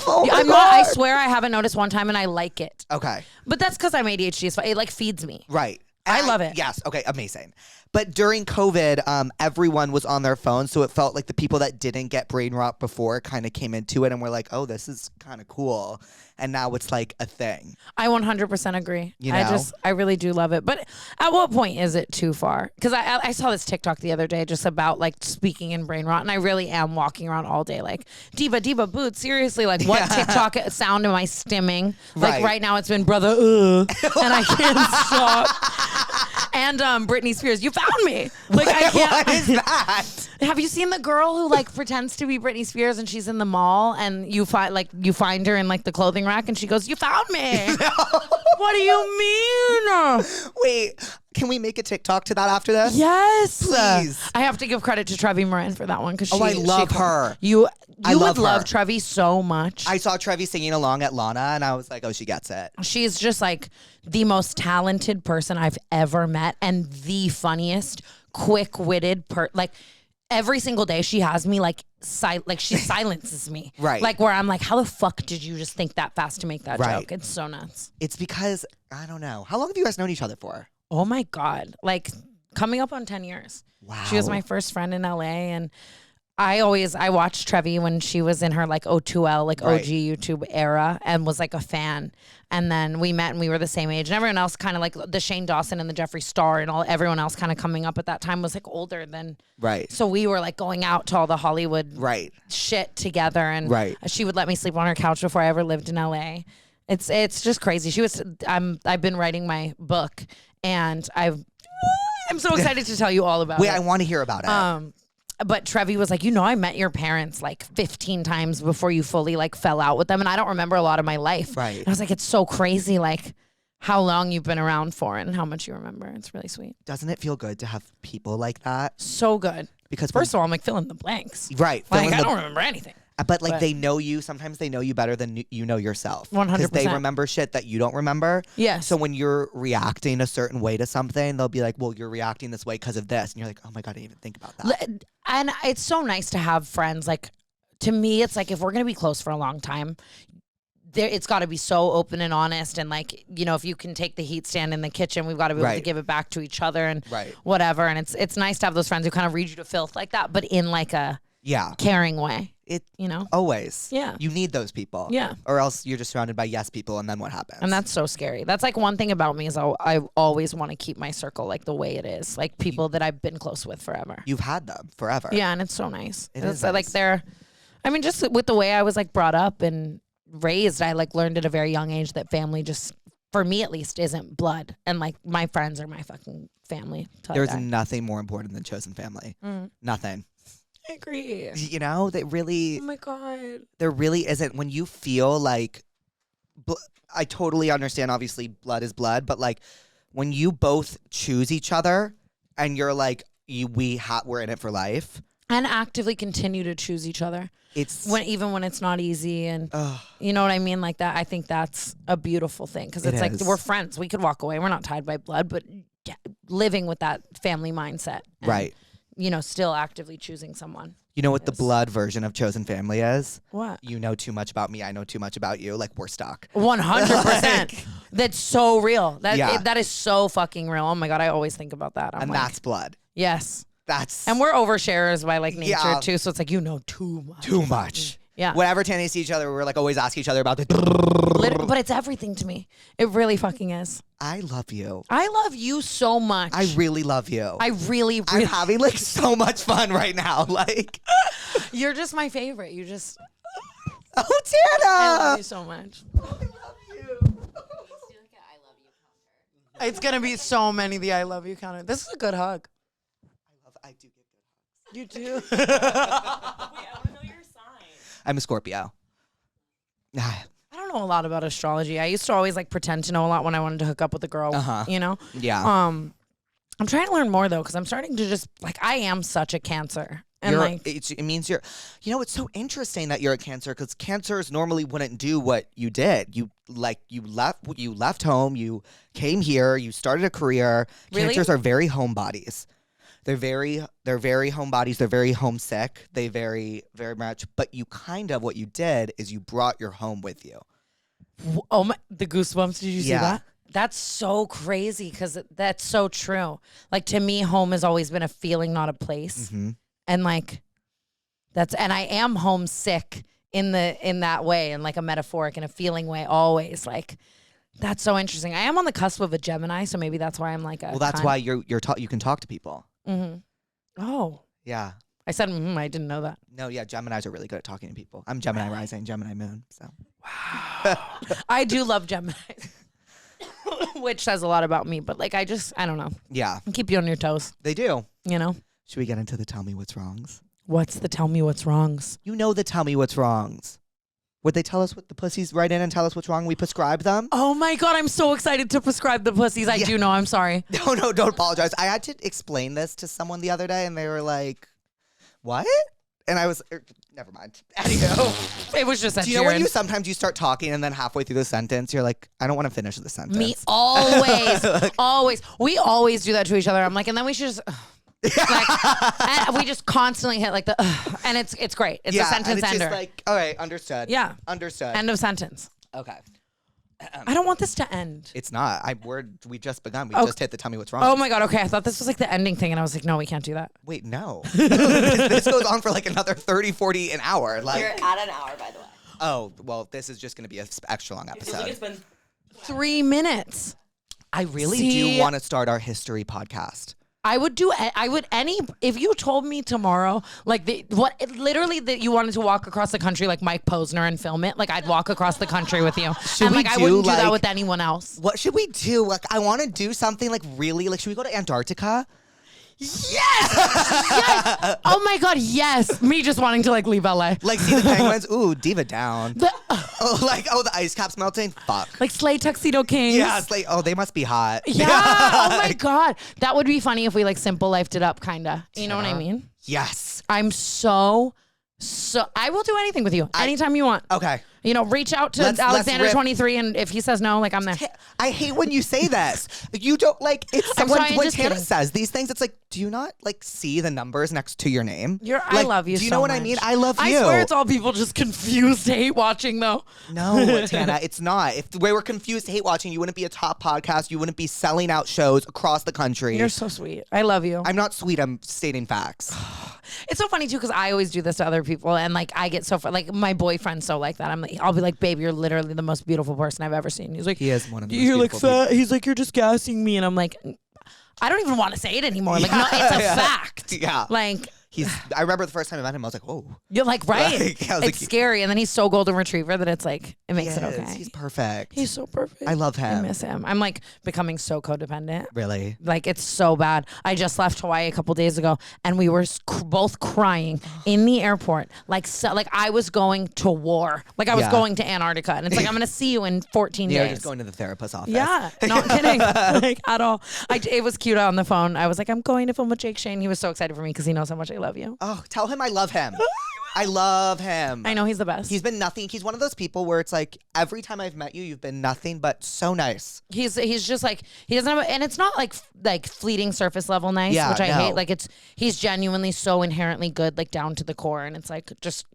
Oh my I'm God. not. I swear I haven't noticed one time, and I like it. Okay. But that's because I'm ADHD. It like feeds me. Right. I And love it. Yes. Okay. Amazing. But during COVID, everyone was on their phone, so it felt like the people that didn't get brain rot before kind of came into it and were like, "Oh, this is kind of cool," and now it's like a thing. I 100% agree. You know? I really do love it. But at what point is it too far? Because I saw this TikTok the other day just about like speaking in brain rot, and I really am walking around all day like diva boots. Seriously, like what TikTok sound am I stimming? Like right now it's been brother, and I can't stop. And Britney Spears, you found me. Like I can't. What is that? Have you seen the girl who like pretends to be Britney Spears and she's in the mall and you find her in like the clothing rack and she goes, "You found me." No. What do you mean? Wait, can we make a TikTok to that after this? Yes, Please. I have to give credit to Trevi Morin for that one because I love her. You I would love love her. Trevi so much. I saw Trevi singing along at Lana, and I was like, "Oh, she gets it." She's just like the most talented person I've ever met and the funniest, quick-witted like every single day she has me like she silences me. Right. Like where I'm like, how the fuck did you just think that fast to make that Right. joke? It's so nuts. It's because I don't know. How long have you guys known each other for? Oh my God. Like coming up on 10 years. Wow. She was my first friend in LA, and I watched Trevi when she was in her like O2L, like Right. OG YouTube era, and was like a fan. And then we met and we were the same age. And everyone else kind of like the Shane Dawson and the Jeffree Star and everyone else kind of coming up at that time was like older than. Right. So we were like going out to all the Hollywood Right. shit together. And Right. she would let me sleep on her couch before I ever lived in LA. It's just crazy. I've been writing my book, and I'm so excited to tell you all about Wait, it. I want to hear about it. But Trevi was like, I met your parents like 15 times before you fully like fell out with them. And I don't remember a lot of my life. Right. And I was like, it's so crazy, like how long you've been around for and how much you remember. It's really sweet. Doesn't it feel good to have people like that? So good. Because First of all, I'm like fill in the blanks. right. Like, fill in I the- don't remember anything. But like But- they know you. Sometimes they know you better than you know yourself. 100%. Because they remember shit that you don't remember. Yes. So when you're reacting a certain way to something, they'll be like, "Well, you're reacting this way because of this," and you're like, "Oh my God, I didn't even think about that." And it's so nice to have friends. Like, to me, it's like if we're going to be close for a long time, it's got to be so open and honest. And like, if you can take the heat stand in the kitchen, we've got to be able to Right. give it back to each other and Right. whatever. And it's nice to have those friends who kind of read you to filth like that, but in like a Yeah. caring way, It you know? always. Yeah. You need those people. Yeah. Or else you're just surrounded by yes people, and then what happens? And that's so scary. That's like one thing about me is I always want to keep my circle like the way it is, like people that I've been close with forever. You've had them forever. Yeah, and it's so nice. It It's is like nice. just with the way I was like brought up and raised, I like learned at a very young age that family just, for me at least, isn't blood. And like my friends are my fucking family. till I There's die. nothing more important than chosen family. Nothing. I agree. You know, Oh my God. there really isn't. When you feel like, I totally understand. Obviously, blood is blood, but like when you both choose each other and you're like, we're in it for life. And actively continue to choose each other. It's Even when it's not easy, and Ugh. you know what I mean, like that. I think that's a beautiful thing because It it's like is. we're friends. We could walk away. We're not tied by blood, but living with that family mindset, and, right. Still actively choosing someone. You know what the Yes. blood version of chosen family is? What? You know too much about me. I know too much about you. Like we're stuck. 100%. That's so real. Yeah. That is so fucking real. Oh my God, I always think about that. I'm And like, that's blood. yes. That's And we're oversharers by like nature Yeah. too, so it's like too much. too much. Yeah. Whenever Tana see each other, we're like always ask each other about the. But it's everything to me. It really fucking is. I love you. I love you so much. I really love you. I really, I'm really. having like so much fun right now. Like, You're just my favorite. You just. oh I love Tana. you so much. I love you counter. It's gonna be so many. The I love you counter. This is a good hug. I do get good. You do. Wait, I want to know your sign. I'm a Scorpio. I don't know a lot about astrology. I used to always like pretend to know a lot when I wanted to hook up with a girl. Uh-huh. You know. Yeah. I'm trying to learn more though, because I'm starting to just like I am such a Cancer, and You're- like it means you're, it's so interesting that you're a Cancer because Cancers normally wouldn't do what you did. You left home, you came here, you started a career. Really? Cancers are very homebodies. They're very homebodies. They're very homesick. They very much. But you kind of what you did is you brought your home with you. Oh my, the goosebumps. Did you see Yeah. that? That's so crazy because that's so true. Like to me, home has always been a feeling, not a place. Mm-hmm. And like and I am homesick in that way, in like a metaphoric and a feeling way always. Like that's so interesting. I am on the cusp of a Gemini, so maybe that's why I'm like a Well, that's why you can talk to people. Mm-hmm. Oh. Yeah. I said I didn't know that. No, yeah, Geminis are really good at talking to people. I'm Gemini rising, Gemini moon, so. Wow. I do love Geminis. Which says a lot about me, but like I don't know. Yeah. Keep you on your toes. They do. You know? Should we get into the tell me what's wrongs? What's the tell me what's wrongs? You know the tell me what's wrongs. Would they tell us what the pussies write in and tell us what's wrong? We prescribe them? Oh my God, I'm so excited to prescribe the pussies. I do know, I'm sorry. No, don't apologize. I had to explain this to someone the other day and they were like, what? And I was, never mind. Anywho. It was just Do you know when sometimes you start talking and then halfway through the sentence, you're like, I don't want to finish the sentence. Me always, always. We always do that to each other. I'm like, and then we should just, like, and we just constantly hit like the, and it's great. It's a sentence and it's ender. Just like, all right, understood. Yeah. Understood. End of sentence. Okay. I don't want this to end. It's not. We just begun. We just hit the tell me what's wrong. Oh my God. Okay. I thought this was like the ending thing. And I was like, no, we can't do that. Wait, no. this goes on for like another 30, 40 an hour. Like, You're at an hour, by the way. Oh, well, this is just going to be an extra long I feel episode. like it's been 3 minutes. I really See? do want to start our history podcast. I would if you told me tomorrow, like literally that you wanted to walk across the country like Mike Posner and film it, like I'd walk across the country with you. Should and we like I do, wouldn't do that like- with anyone else. What should we do? Like, I want to do something like really, like, should we go to Antarctica? Yes! Yes! Oh my God, yes. Me just wanting to like leave LA. Like, see the penguins? Ooh, diva down. The, The ice cap's melting? Fuck. like Slay Tuxedo Kings. Yeah, it's like, oh, they must be hot. Yeah. Oh my God. That would be funny if we like simple lifed it up, kinda. You know what I mean? Yes. I'm so I will do anything with you anytime you want. Okay. You know, reach out to Let's Alexander rip- 23, and if he says no, like I'm there. I hate when you say this. You don't like it's I'm when, sorry, when just Tana kidding. says these things. It's like, do you not like see the numbers next to your name? I love you. Do you so know what I much. mean? I love you. I swear it's all people just confused hate watching though. No, Tana, it's not. If we were confused hate watching, you wouldn't be a top podcast. You wouldn't be selling out shows across the country. You're so sweet. I love you. I'm not sweet. I'm stating facts. It's so funny too because I always do this to other people, and like I get so like my boyfriend's so like that. I'll be like, babe, you're literally the most beautiful person I've ever seen. He's like, He is one of the most you're like beautiful fat. He's like, you're just gassing me, and I'm like, I don't even want to say it anymore. Like, no, it's a fact. Yeah. Like. I remember the first time I met him, I was like, oh. You're like, right? Like, I was it's like- scary. And then he's so golden retriever that it's like, it makes it He is. okay. He's perfect. He's so perfect. I love I him. miss him. I'm like becoming so codependent. Really? Like it's so bad. I just left Hawaii a couple days ago, and we were both crying in the airport. Like I was going to war. Like I was Yeah. going to Antarctica, and it's like I'm gonna see you in 14 You're days. just going to the Therapuss office. Yeah, not kidding, like at all. It was cute on the phone. I was like, I'm going to film with Jake Shane. He was so excited for me because he knows how much I love you. Oh, tell him I love him. I love him. I know he's the best. He's been nothing. He's one of those people where it's like every time I've met you, you've been nothing but so nice. He's just like he doesn't have, and it's not like fleeting surface level nice, Yeah, which I no. hate. Like he's genuinely so inherently good, like down to the core, and it's like just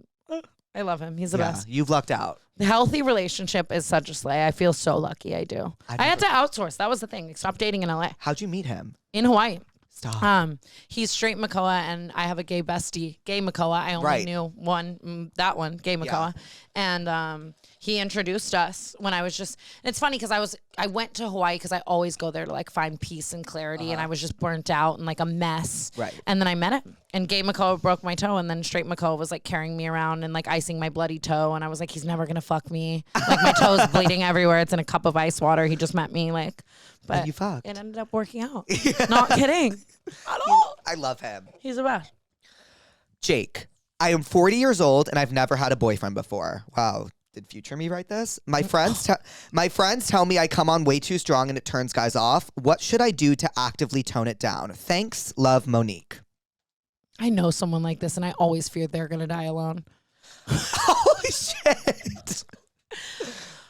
I love him. He's the best. You've lucked out. The healthy relationship is such a slay. I feel so lucky. I do. I had to outsource. That was the thing. Stop dating in LA. How'd you meet him? In Hawaii. Stop. He's straight Makoa, and I have a gay bestie, gay Makoa. I only Right. knew that one, gay Makoa, and he introduced us when I was just. And it's funny because I went to Hawaii because I always go there to like find peace and clarity, and I was just burnt out and like a mess. Right. And then I met him, and gay Makoa broke my toe, and then straight Makoa was like carrying me around and like icing my bloody toe, and I was like, he's never gonna fuck me. Like my toe's bleeding everywhere. It's in a cup of ice water. He just met me like. But you fucked. it ended up working out. Not kidding. At all. I love him. He's the best. Jake, I am 40 years old and I've never had a boyfriend before. Wow. Did future me write this? My friends tell me I come on way too strong and it turns guys off. What should I do to actively tone it down? Thanks. Love, Monique. I know someone like this, and I always feared they're going to die alone. Holy shit.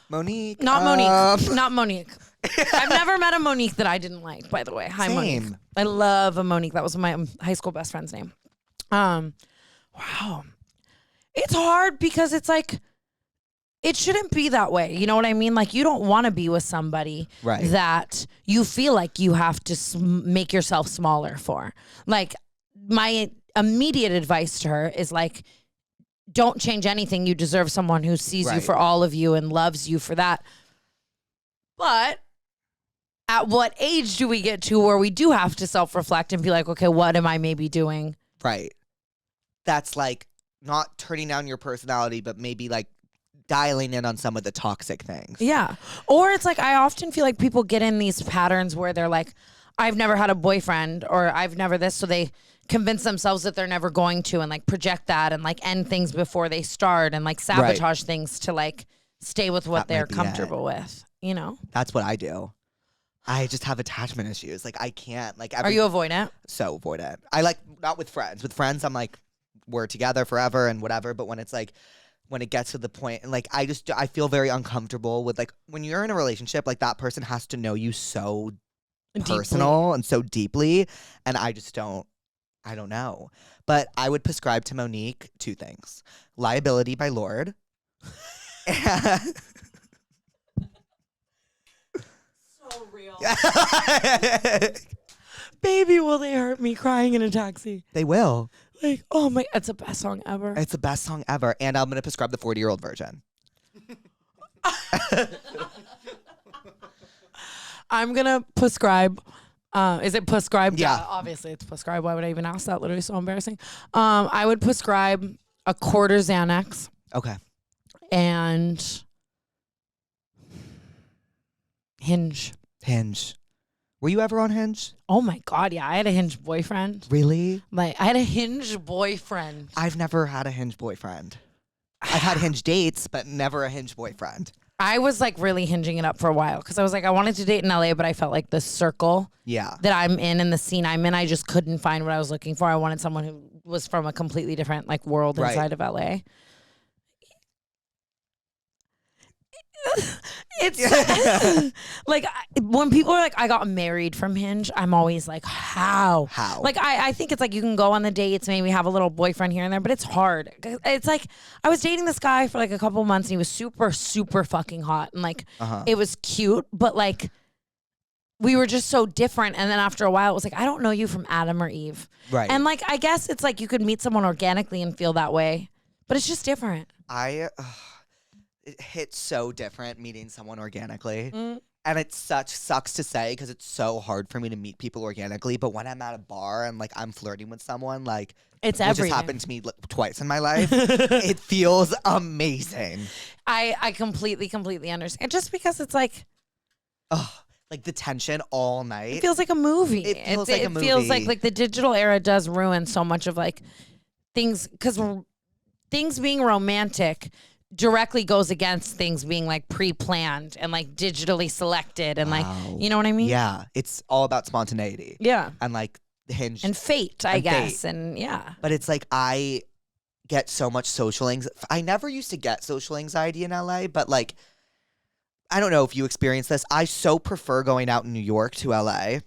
Monique. Not Monique. Not Monique. I've never met a Monique that I didn't like, by the way. Hi, Monique. Same. I love a Monique. That was my high school best friend's name. Wow. It's hard because it's like, it shouldn't be that way. You know what I mean? Like, you don't want to be with somebody that you feel like you have to make yourself smaller for. Like, my immediate advice to her is like, don't change anything. You deserve someone who sees you for all of you and loves you for that. But at what age do we get to where we do have to self-reflect and be like, okay, what am I maybe doing? Right. That's like not turning down your personality, but maybe like dialing in on some of the toxic things. Yeah. Or it's like, I often feel like people get in these patterns where they're like, I've never had a boyfriend or I've never this. So they convince themselves that they're never going to and like project that and like end things before they start and like sabotage things to like stay with what they're comfortable with, you know? That's what I do. I just have attachment issues. Like, I can't, like, Are you avoidant? So avoidant. I like, not with friends. With friends, I'm like, we're together forever and whatever. But when it's like, when it gets to the point, and like, I feel very uncomfortable with like, when you're in a relationship, like that person has to know you so personal and so deeply. And I don't know. But I would prescribe to Monique 2 things. Liability by Lord. And so real. Baby, will they hurt me crying in a taxi? They will. Like, oh my, it's the best song ever. It's the best song ever. And I'm going to prescribe the 40-year-old version. I'm going to prescribe. Is it prescribed? Yeah. Obviously, it's prescribed. Why would I even ask that? Literally so embarrassing. I would prescribe a quarter Xanax. Okay. And Hinge. Were you ever on Hinge? Oh my God, yeah. I had a Hinge boyfriend. Really? Like, I had a Hinge boyfriend. I've never had a Hinge boyfriend. I've had Hinge dates, but never a Hinge boyfriend. I was like really hinging it up for a while because I was like, I wanted to date in LA, but I felt like the circle that I'm in and the scene I'm in, I just couldn't find what I was looking for. I wanted someone who was from a completely different like world inside of LA. It's like when people are like, I got married from Hinge, I'm always like, how? Like, I think it's like you can go on the dates, maybe have a little boyfriend here and there, but it's hard. It's like I was dating this guy for like a couple months and he was super, super fucking hot and like it was cute, but like we were just so different. And then after a while, it was like, I don't know you from Adam or Eve. Right. And like, I guess it's like you could meet someone organically and feel that way, but it's just different. It hits so different meeting someone organically. And it sucks to say because it's so hard for me to meet people organically. But when I'm at a bar and like I'm flirting with someone, like it's which everything. has happened to me twice in my life, it feels amazing. I completely understand. Just because it's like, like the tension all night. It feels like a movie. It feels like a movie. It feels like the digital era does ruin so much of like things because things being romantic directly goes against things being like pre-planned and like digitally selected and like, you know what I mean? Yeah. It's all about spontaneity. Yeah. And like Hinge. And fate, I guess. And yeah. But it's like I get so much social anxiety. I never used to get social anxiety in LA, but like, I don't know if you experience this. I so prefer going out in New York to LA.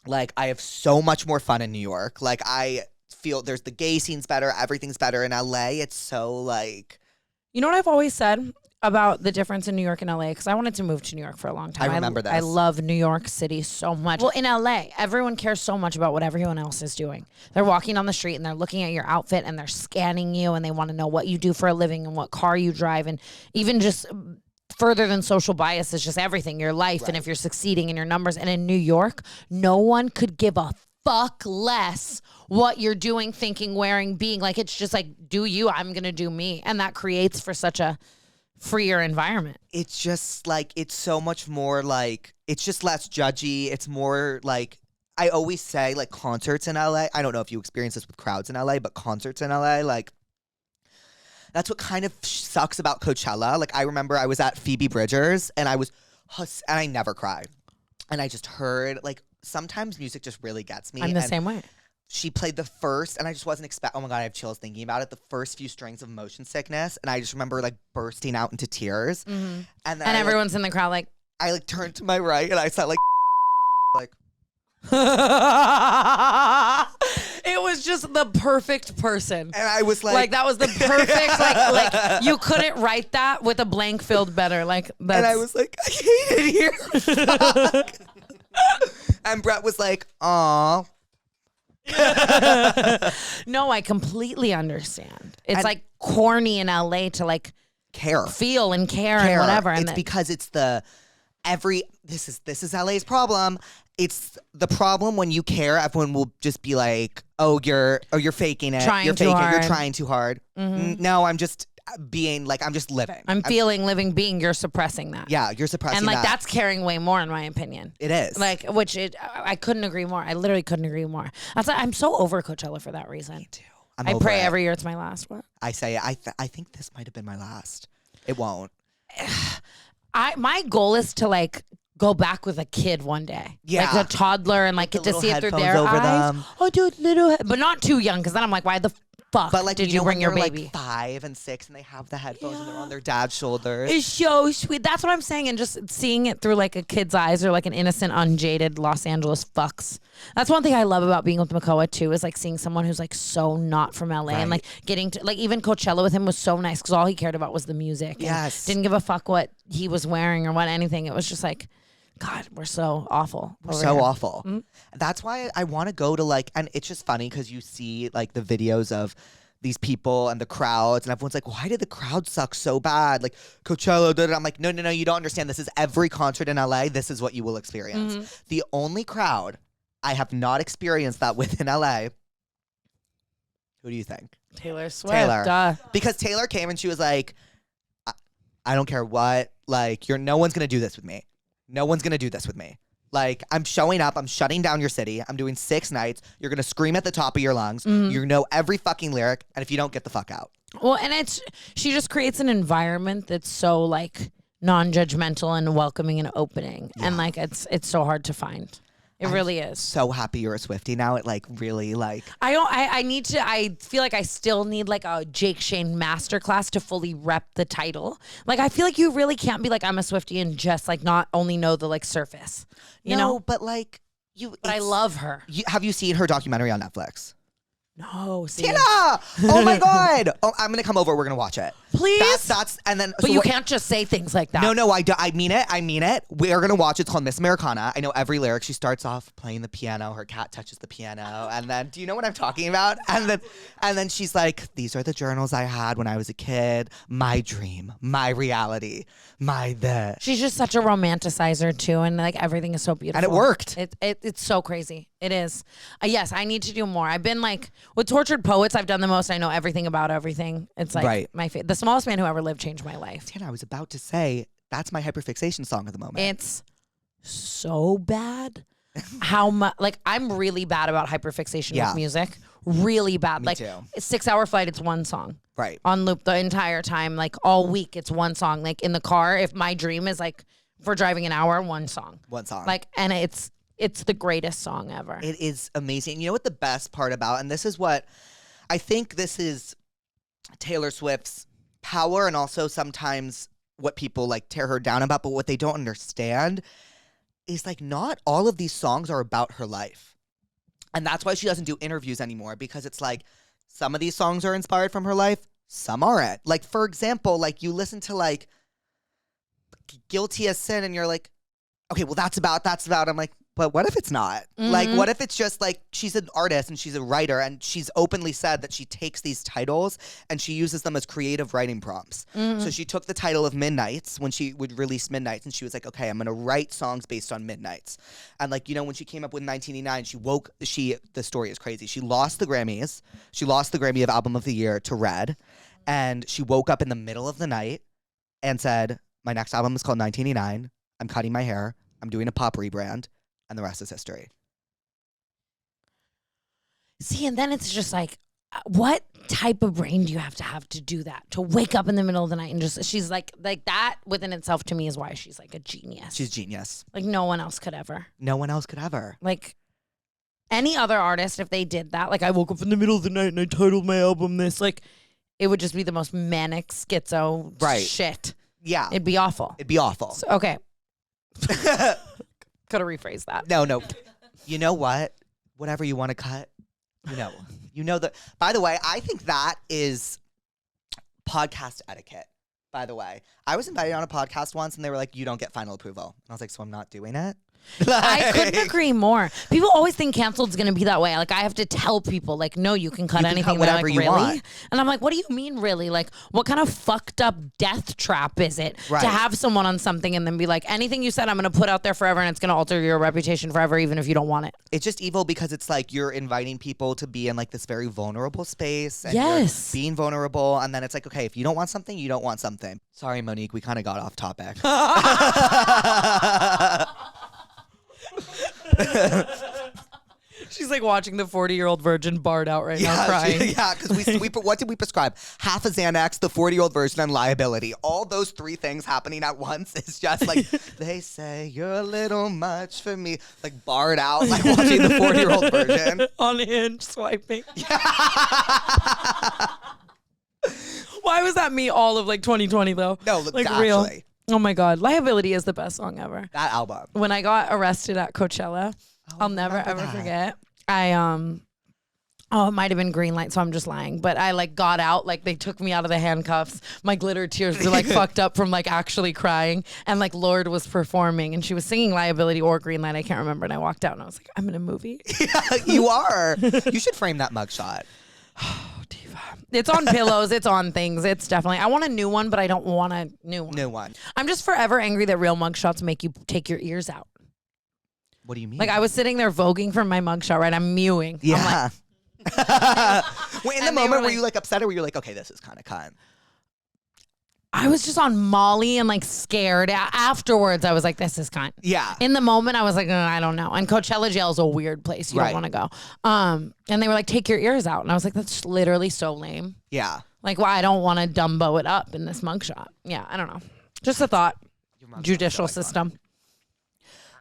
Like I have so much more fun in New York. Like I feel there's the gay scene's better. Everything's better in LA. It's so like... You know what I've always said about the difference in New York and LA? Because I wanted to move to New York for a long time. I remember this. I love New York City so much. Well, in LA, everyone cares so much about what everyone else is doing. They're walking on the street and they're looking at your outfit and they're scanning you and they want to know what you do for a living and what car you drive. And even just further than social bias is just everything, your life and if you're succeeding in your numbers. And in New York, no one could give a fuck less what you're doing, thinking, wearing, being. Like, it's just like, do you, I'm gonna do me. And that creates for such a freer environment. It's just like, it's so much more like, it's just less judgy. It's more like, I always say like concerts in LA. I don't know if you experience this with crowds in LA, but concerts in LA, like, that's what kind of sucks about Coachella. Like, I remember I was at Phoebe Bridgers and and I never cry. And I just heard, like, sometimes music just really gets me. I'm the same way. She played the first, and I just wasn't expecting, oh my God, I have chills thinking about it, the first few strings of Motion Sickness, and I just remember, like, bursting out into tears. Mm-hmm. And everyone's in the crowd like, I like turned to my right and I saw like like It was just the perfect person. and I was like That was the perfect like you couldn't write that with a blank filled better. Like that's, and I was like, I hate it here. Fuck. And Brett was like, aw. No, I completely understand. It's And- like corny in LA to like Care. feel and care and whatever. And It's because it's the this is LA's problem. It's the problem when you care, everyone will just be like, "Oh, you're faking it. Trying you're too faking it. hard. You're trying too hard." No, I'm just being like, I'm just living. I'm feeling, living, being. You're suppressing that. Yeah, you're suppressing And like that. that's caring way more, in my opinion. It is. Like, I couldn't agree more. I literally couldn't agree more. I'm so over Coachella for that reason. Me too. I over pray it. every year it's my last one. I say I think this might have been my last. It won't. My goal is to like go back with a kid one day. Yeah. Like a toddler and like The get to little see it through headphones their over eyes. them. Oh, dude, but not too young because then I'm like, why the fuck But like, did you you know, bring when your they're, baby? like 5 and 6 and they have the headphones and they're on their dad's shoulders. It's so sweet. That's what I'm saying. And just seeing it through like a kid's eyes or like an innocent, unjaded Los Angeles fucks. That's one thing I love about being with Makoa too, is like seeing someone who's like so not from LA and like getting to like even Coachella with him was so nice because all he cared about was the music. And Yes. didn't give a fuck what he was wearing or what anything. It was just like, God, we're so awful. We're over so here. awful. That's why I want to go to like, and it's just funny because you see like the videos of these people and the crowds, and everyone's like, why did the crowd suck so bad? Like Coachella, da, da, da. I'm like, no, you don't understand. This is every concert in LA. This is what you will experience. The only crowd I have not experienced that with in LA. Who do you think? Taylor Swift. Taylor. Because Taylor came and she was like, I don't care what, like, no one's gonna do this with me. No one's gonna do this with me. Like, I'm showing up, I'm shutting down your city, I'm doing 6 nights, you're gonna scream at the top of your lungs, you know every fucking lyric, and if you don't, get the fuck out. Well, and she just creates an environment that's so like non-judgmental and welcoming and opening, and like it's so hard to find. It really is. So happy you're a Swiftie now. It like really like I feel like I still need like a Jake Shane masterclass to fully rep the title. Like I feel like you really can't be like I'm a Swiftie and just like not only know the like surface. You know? but like But I love her. Have you seen her documentary on Netflix? No, see. Tina! Oh my god! Oh, I'm gonna come over. We're gonna watch it. Please? That's and then. But you can't just say things like that. No, I mean it. I mean it. We are gonna watch it. It's called Miss Americana. I know every lyric. She starts off playing the piano. Her cat touches the piano, and then, do you know what I'm talking about? And then she's like, "These are the journals I had when I was a kid. My dream, my reality, my the." She's just such a romanticizer too, and like everything is so beautiful. And it worked. It's so crazy. It is. Yes, I need to do more. I've been like with Tortured Poets. I've done the most. I know everything about everything. It's like my favorite. The Smallest Man Who Ever Lived changed my life. Tina, I was about to say that's my hyperfixation song at the moment. It's so bad. How much? Like I'm really bad about hyperfixation with music. Really bad. Me like too. a 6-hour flight. It's one song. Right. On loop the entire time. Like all week, it's one song. Like in the car, if my dream is like for driving an hour, one song. One song. Like, and it's the greatest song ever. It is amazing. You know what the best part about, and this is what I think this is Taylor Swift's power, and also sometimes what people like tear her down about, but what they don't understand is like not all of these songs are about her life. And that's why she doesn't do interviews anymore, because it's like some of these songs are inspired from her life, some aren't. Like, for example, like you listen to like Guilty as Sin and you're like, okay, well that's about, I'm like, but what if it's not? Like, what if it's just like she's an artist and she's a writer and she's openly said that she takes these titles and she uses them as creative writing prompts. So she took the title of Midnights when she would release Midnights, and she was like, okay, I'm gonna write songs based on Midnights. And like, you know, when she came up with 1989, the story is crazy. She lost the Grammys. She lost the Grammy of Album of the Year to Red. And she woke up in the middle of the night and said, my next album is called 1989. I'm cutting my hair. I'm doing a pop rebrand. And the rest is history. See, and then it's just like, what type of brain do you have to do that? To wake up in the middle of the night and just, she's like that within itself to me is why she's like a genius. She's genius. Like no one else could ever. No one else could ever. Like any other artist, if they did that, like I woke up in the middle of the night and I titled my album this, like it would just be the most manic schizo shit. Yeah. It'd be awful. It'd be awful. So, okay. Gotta rephrase that. No. You know what? Whatever you want to cut, you know that. By the way, I think that is podcast etiquette. By the way, I was invited on a podcast once and they were like, you don't get final approval. And I was like, so I'm not doing it? I couldn't agree more. People always think canceled is going to be that way. Like, I have to tell people, like, no, you can cut anything. Cut whatever like, you really? want. And I'm like, what do you mean, really? Like, what kind of fucked up death trap is it Right. to have someone on something and then be like, anything you said, I'm going to put out there forever and it's going to alter your reputation forever, even if you don't want it. It's just evil because it's like you're inviting people to be in like this very vulnerable space. And Yes. you're being vulnerable. And then it's like, okay, if you don't want something, you don't want something. Sorry, Monique, we kind of got off topic. She's like watching the 40-year-old virgin barred out right now, crying. Yeah, because we what did we prescribe? Half a Xanax, the 40-year-old version, and liability. All those three things happening at once is just like, they say you're a little much for me. Like barred out, like watching the 40-year-old version. On Hinge swiping. Why was that me all of like 2020 though? No, look, like actually. real. Oh my God. Liability is the best song ever. That album. When I got arrested at Coachella, I'll never ever forget. It might have been green light, so I'm just lying. But I like got out, like they took me out of the handcuffs. My glitter tears were like fucked up from like actually crying. And like Lorde was performing and she was singing Liability or Green Light. I can't remember. And I walked out and I was like, I'm in a movie. Yeah, you are. You should frame that mugshot. Oh, diva. It's on pillows. It's on things. It's definitely. I want a new one, but I don't want a new one. New one. I'm just forever angry that real mugshots make you take your ears out. What do you mean? Like I was sitting there voguing for my mugshot, right? I'm mewing. Yeah. I'm Wait, in the And they moment, were were you like upset or were you like, okay, this is kind of cunt? I was just on Molly and like scared. Afterwards, I was like, this is cunt. Yeah. In the moment, I was like, I don't know. And Coachella jail is a weird place. You Right. don't want to go. And they were like, take your ears out. And I was like, that's literally so lame. Yeah. Like, well, I don't want to Dumbo it up in this mugshot. Yeah, I don't know. Just a thought. Judicial system.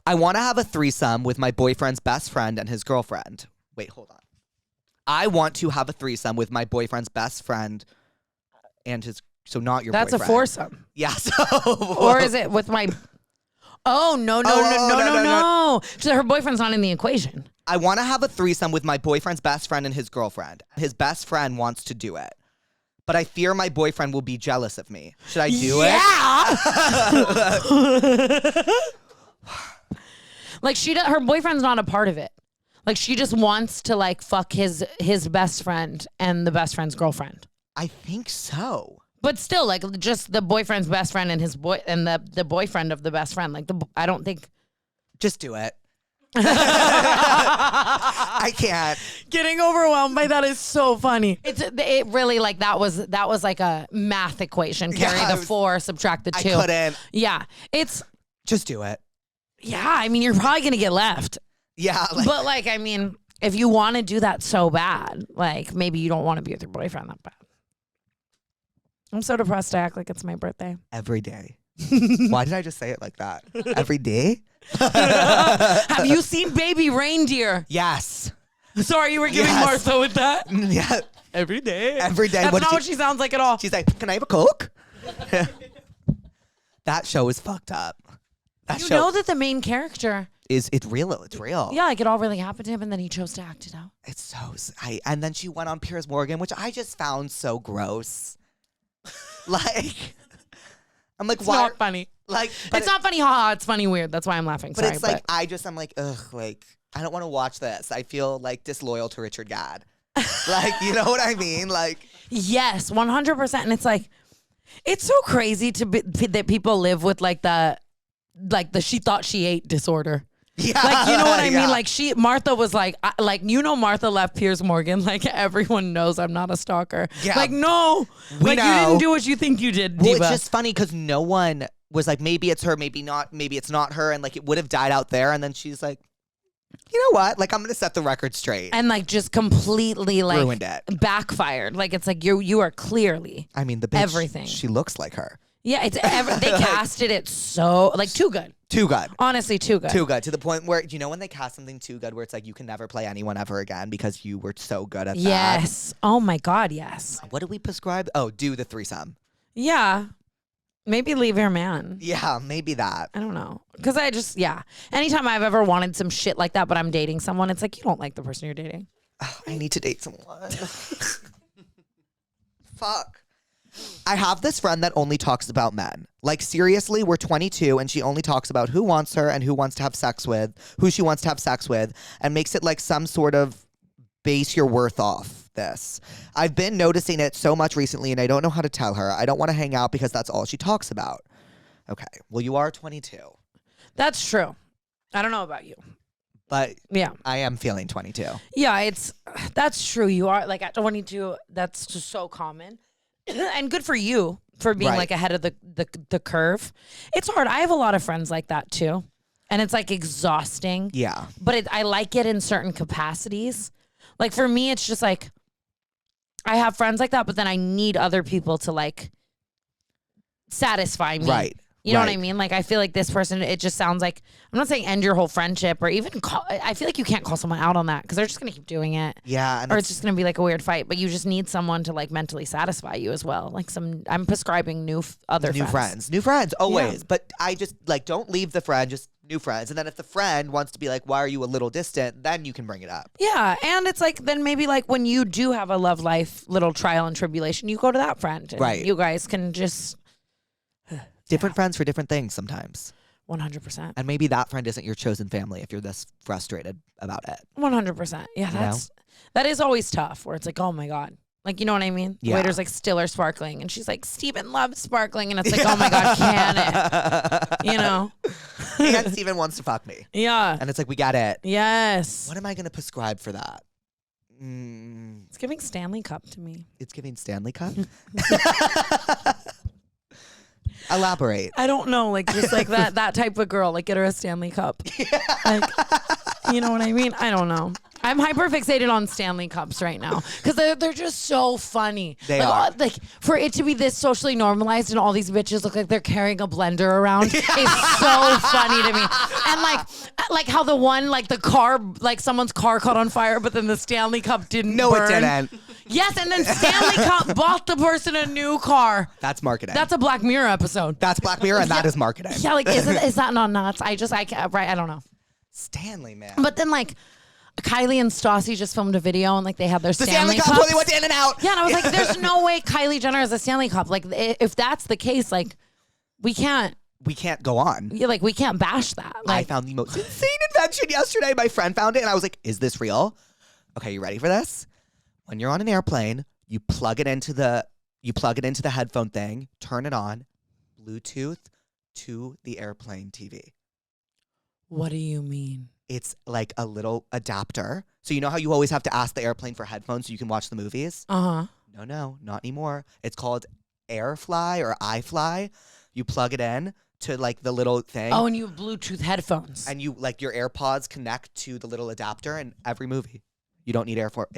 I want to have a threesome with my boyfriend's best friend and his girlfriend. Wait, hold on. I want to have a threesome with my boyfriend's best friend and his. So not your That's boyfriend. a foursome. Yeah. So. Or is it with my... Oh, no. So her boyfriend's not in the equation. I want to have a threesome with my boyfriend's best friend and his girlfriend. His best friend wants to do it. But I fear my boyfriend will be jealous of me. Should I do it? Like her boyfriend's not a part of it. Like she just wants to like fuck his best friend and the best friend's girlfriend. I think so. But still, like just the boyfriend's best friend and his boy and the boyfriend of the best friend. Like I don't think. Just do it. I can't. Getting overwhelmed by that is so funny. It really like that was like a math equation. Carry the 4, subtract the 2. I couldn't. Yeah, it's. Just do it. Yeah, I mean, you're probably gonna get left. Yeah. But like, I mean, if you want to do that so bad, like maybe you don't want to be with your boyfriend that bad. I'm so depressed to act like it's my birthday. Every day. Why did I just say it like that? Every day? Have you seen Baby Reindeer? Yes. Sorry, you were giving Yes. Martha with that. Yeah. Every day. Every day. That's not what she sounds like at all. She's like, can I have a Coke? That show is fucked up. That You show know that the main character. it's real. It's real. Yeah, like it all really happened to him, and then he chose to act it out. It's so. And then she went on Piers Morgan, which I just found so gross. Like, I'm like, It's why? not funny. Like, It's not funny, haha. It's funny weird. That's why I'm laughing. But Sorry, it's like I'm like, ugh. Like, I don't want to watch this. I feel like disloyal to Richard Gadd. Like, you know what I mean? Like, yes, 100%. And it's like, it's so crazy that people live with like the she thought she ate disorder. yeah, Like, you know what I yeah. mean? Like Martha was like, Martha left Piers Morgan. Like everyone knows I'm not a stalker. Yeah. Like, no, We like know. you didn't do what you think you did, Well, Diva. it's just funny because no one was like, maybe it's her, maybe not, maybe it's not her, and like it would have died out there. And then she's like, you know what? Like, I'm gonna set the record straight. and like just completely like Ruined it. backfired. Like it's like you are clearly I mean, the bitch, everything. She looks like her. yeah. It's they casted it so like too good. Too good. Honestly, too good. Too good to the point where, you know, when they cast something too good, where it's like you can never play anyone ever again because you were so good at that. Yes. Oh my God. Yes. What did we prescribe? Oh, do the threesome. Yeah. Maybe leave your man. Yeah, maybe that. I don't know. Because anytime I've ever wanted some shit like that, but I'm dating someone, it's like, you don't like the person you're dating. Oh, I need to date someone. Fuck. I have this friend that only talks about men. Like, seriously, we're 22 and she only talks about who wants her and who wants to have sex with, who she wants to have sex with, and makes it like some sort of base your worth off this. I've been noticing it so much recently and I don't know how to tell her. I don't want to hang out because that's all she talks about. Okay. Well, you are 22. That's true. I don't know about you. But yeah, I am feeling 22. Yeah, that's true. You are like at 22. That's just so common, and good for you for being like ahead of the curve. It's hard. I have a lot of friends like that too, and it's like exhausting. Yeah, but I like it in certain capacities. Like for me, it's just like I have friends like that, but then I need other people to like satisfy me. Right. You know what I mean? Like, I feel like this person, it just sounds like, I'm not saying end your whole friendship or even I feel like you can't call someone out on that because they're just going to keep doing it. Yeah. Or it's just going to be like a weird fight, but you just need someone to like mentally satisfy you as well. Like I'm prescribing new friends. New friends, always. Yeah. But I just like, don't leave the friend, just new friends. And then if the friend wants to be like, why are you a little distant? Then you can bring it up. Yeah. And it's like, then maybe like when you do have a love life, little trial and tribulation, you go to that friend. And you guys can just... Different friends for different things sometimes. 100%. And maybe that friend isn't your chosen family if you're this frustrated about it. 100%. Yeah, that is always tough where it's like, oh my God. Like, you know what I mean? The waiter's like, still or sparkling. And she's like, Steven loves sparkling. And it's like, oh my God, can it? You know? And Steven wants to fuck me. Yeah. And it's like, we got it. Yes. What am I going to prescribe for that? It's giving Stanley Cup to me. It's giving Stanley Cup? Elaborate. I don't know, like just like that type of girl, like get her a Stanley Cup. Yeah. Like, you know what I mean? I don't know. I'm hyper fixated on Stanley Cups right now because they're just so funny. They are. Like for it to be this socially normalized and all these bitches look like they're carrying a blender around is so funny to me. And like how the one like the car like someone's car caught on fire, but then the Stanley Cup didn't. No, burn. it didn't. Yes, and then Stanley Cup bought the person a new car. That's marketing. That's a Black Mirror episode. That's Black Mirror, and that is marketing. Yeah, like is that not nuts? I don't know. Stanley, man. But then like Kylie and Stassi just filmed a video and like they had their Stanley Cup Cups. totally went in and out. Yeah, and I was like, there's no way Kylie Jenner has a Stanley Cup. Like if that's the case, like we can't go on. Yeah, like we can't bash that. Like, I found the most insane invention yesterday. My friend found it and I was like, is this real? Okay, you ready for this? When you're on an airplane, you plug it into the headphone thing, turn it on, Bluetooth to the airplane TV. What do you mean? It's like a little adapter. So you know how you always have to ask the airplane for headphones so you can watch the movies? Uh-huh. No, not anymore. It's called AirFly or iFly. You plug it in to like the little thing. Oh, and you have Bluetooth headphones. And you like your AirPods connect to the little adapter in every movie. You don't need airport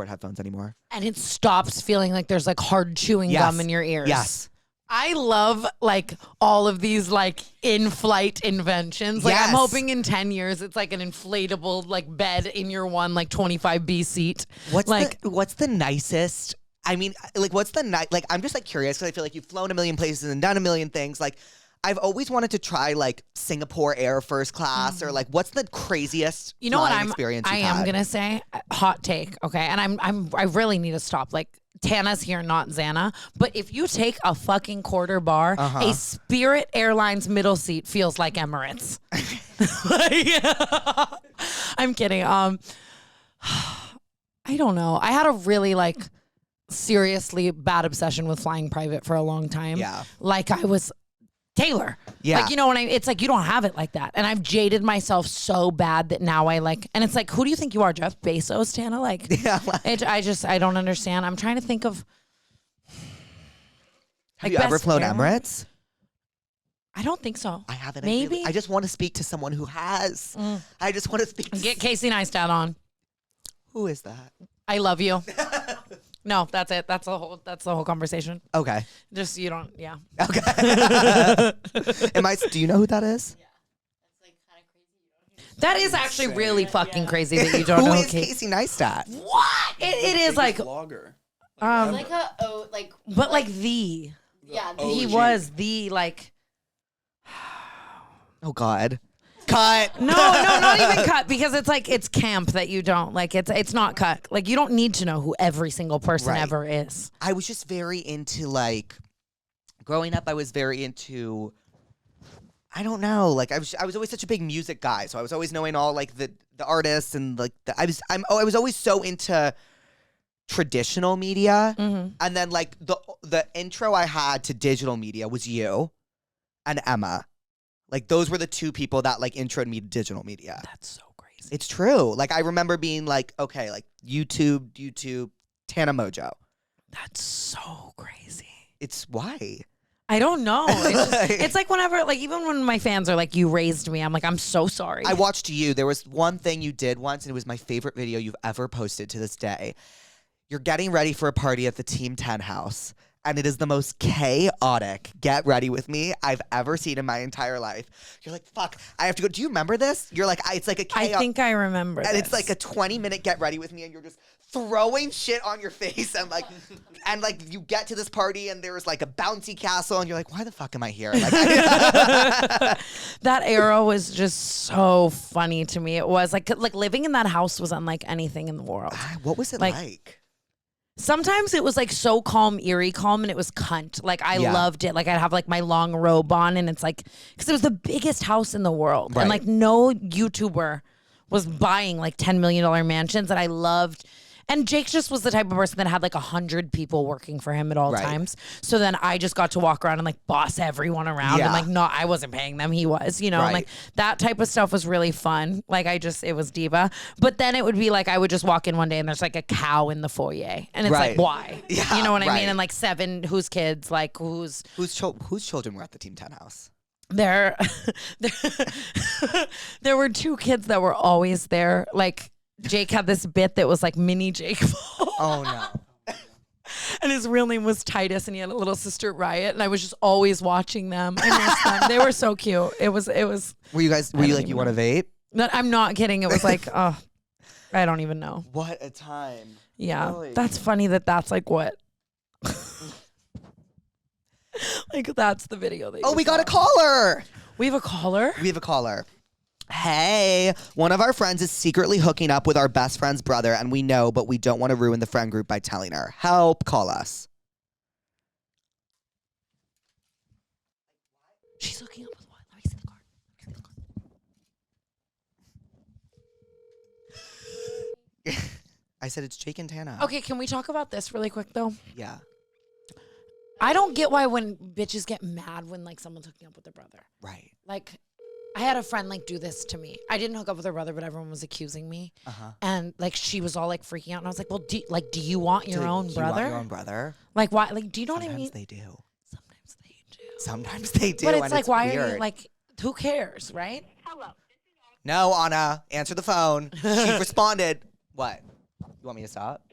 headphones anymore. And it stops feeling like there's like hard chewing gum in your ears. Yes. I love like all of these like in-flight inventions. Like I'm hoping in 10 years it's like an inflatable like bed in your one like 25B seat. What's the nicest? I mean, like what's the like I'm just like curious because I feel like you've flown a million places and done a million things. Like I've always wanted to try like Singapore Air first class or like what's the craziest experience you've had? I am gonna say hot take, okay? And I really need to stop. Like Tana's here, not Xana. But if you take a fucking quarter bar, a Spirit Airlines middle seat feels like Emirates. I'm kidding. I don't know. I had a really like seriously bad obsession with flying private for a long time. Yeah. Like I was Taylor. Yeah. Like, you know what I mean? It's like, you don't have it like that. And I've jaded myself so bad that now I like, and it's like, who do you think you are, Jeff Bezos, Tana? Like, yeah, I don't understand. I'm trying to think of. Have you ever flown Emirates? I don't think so. I haven't. Maybe. I just want to speak to someone who has. I just want to speak to Get Casey Neistat on. Who is that? I love you. No, that's it. That's the whole conversation. Okay. Just you don't. Yeah. Okay. Do you know who that is? Yeah. That's like kind of crazy. That is actually really fucking crazy that you don't know who is Casey Neistat. What? It is like vlogger. Like but like the Yeah, He was the like. Oh God. Cut. No, not even cut because it's like it's camp that you don't like. It's not cut. Like you don't need to know who every single person Right. ever is. I was just very into like growing up. I was very into. I don't know. Like I was always such a big music guy, so I was always knowing all like the artists and like I was always so into traditional media, and then like the intro I had to digital media was you and Emma. Like those were the two people that like introed me to digital media. That's so crazy. It's true. Like I remember being like, okay, like YouTube, Tana Mongeau. That's so crazy. It's why. I don't know. It's like whenever, like even when my fans are like, "You raised me," I'm like, "I'm so sorry." I watched you. There was one thing you did once, and it was my favorite video you've ever posted to this day. You're getting ready for a party at the Team 10 house, and it is the most chaotic get ready with me I've ever seen in my entire life. You're like, fuck, I have to go. Do you remember this? You're like, it's like a chaos. I think I remember. And this. it's like a 20-minute get ready with me, and you're just throwing shit on your face, and like, you get to this party, and there's like a bouncy castle, and you're like, why the fuck am I here? Like, that era was just so funny to me. It was like living in that house was unlike anything in the world. what was it like? Sometimes it was like so calm, eerie calm, and it was cunt. Like I loved it. Like I'd have like my long robe on, and it's like because it was the biggest house in the world, Right. and like no YouTuber was buying like $10 million mansions that I loved. And Jake just was the type of person that had like 100 people working for him at all Right. times. So then I just got to walk around and like boss everyone around. Yeah. And like, no, I wasn't paying them. He was, you know, and Right. like that type of stuff was really fun. Like it was diva. But then it would be like, I would just walk in one day and there's like a cow in the foyer. And it's Right. like, why? Yeah, You know what I right. mean? And like 7, whose kids, like whose Whose children were at the Team 10 house? there were 2 kids that were always there. Like Jake had this bit that was like mini Jake. Oh no. And his real name was Titus, and he had a little sister Riot, and I was just always watching them. I missed them. They were so cute. It was. Were you like, you want to vape? I'm not kidding. It was like, oh, I don't even know. What a time. Yeah, Really? that's funny. That's like what. Like that's the video. That Oh, you we got saw. a caller. We have a caller. We have a caller. Hey, one of our friends is secretly hooking up with our best friend's brother, and we know, but we don't want to ruin the friend group by telling her. Help, call us. She's hooking up with what? Let me see the card. I said it's Jake and Tana. Okay, can we talk about this really quick though? Yeah. I don't get why when bitches get mad when like someone's hooking up with their brother. Right. Like, I had a friend like do this to me. I didn't hook up with her brother, but everyone was accusing me. And like she was all like freaking out, and I was like, "Well, do you want your own You brother? want your own brother? Like why? Like, do you know what I Sometimes mean? they do. Sometimes they do. Sometimes they do. But it's and like, why weird. are you like? Who cares, right? No, Anna, answer the phone. She responded. What? You want me to stop?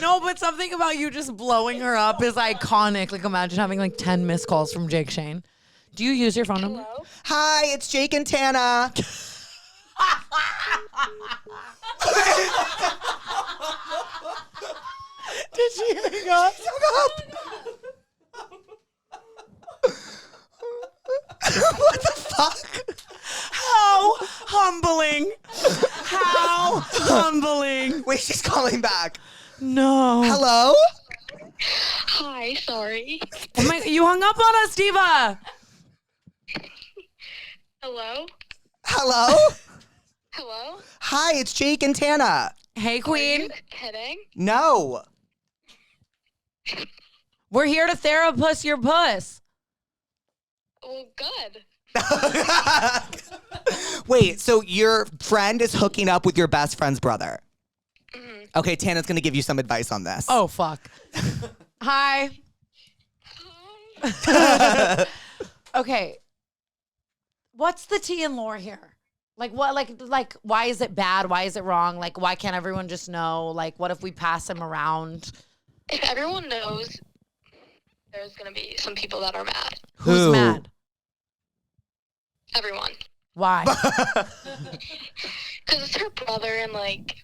No, but something about you just blowing her up is iconic. Like, imagine having like 10 missed calls from Jake Shane. Do you use your phone number? Hi, it's Jake and Tana. Did she hang up? What the fuck? How humbling. How humbling. Wait, she's calling back. No. Hello? Hi, sorry. Oh my, you hung up on us, Diva. Hello? Hello? Hello? Hi, it's Jake and Tana. Hey, Are you Queen. kidding? No. We're here to Therapuss your puss. Well, good. Wait, so your friend is hooking up with your best friend's brother? Okay, Tana's going to give you some advice on this. Oh, fuck. Hi. Hi. Okay. What's the tea and lore here? Like what? Like why is it bad? Why is it wrong? Like why can't everyone just know? Like what if we pass him around? If everyone knows, there's going to be some people that are mad. Who's Who? mad? Everyone. Why? Because it's her brother, and like,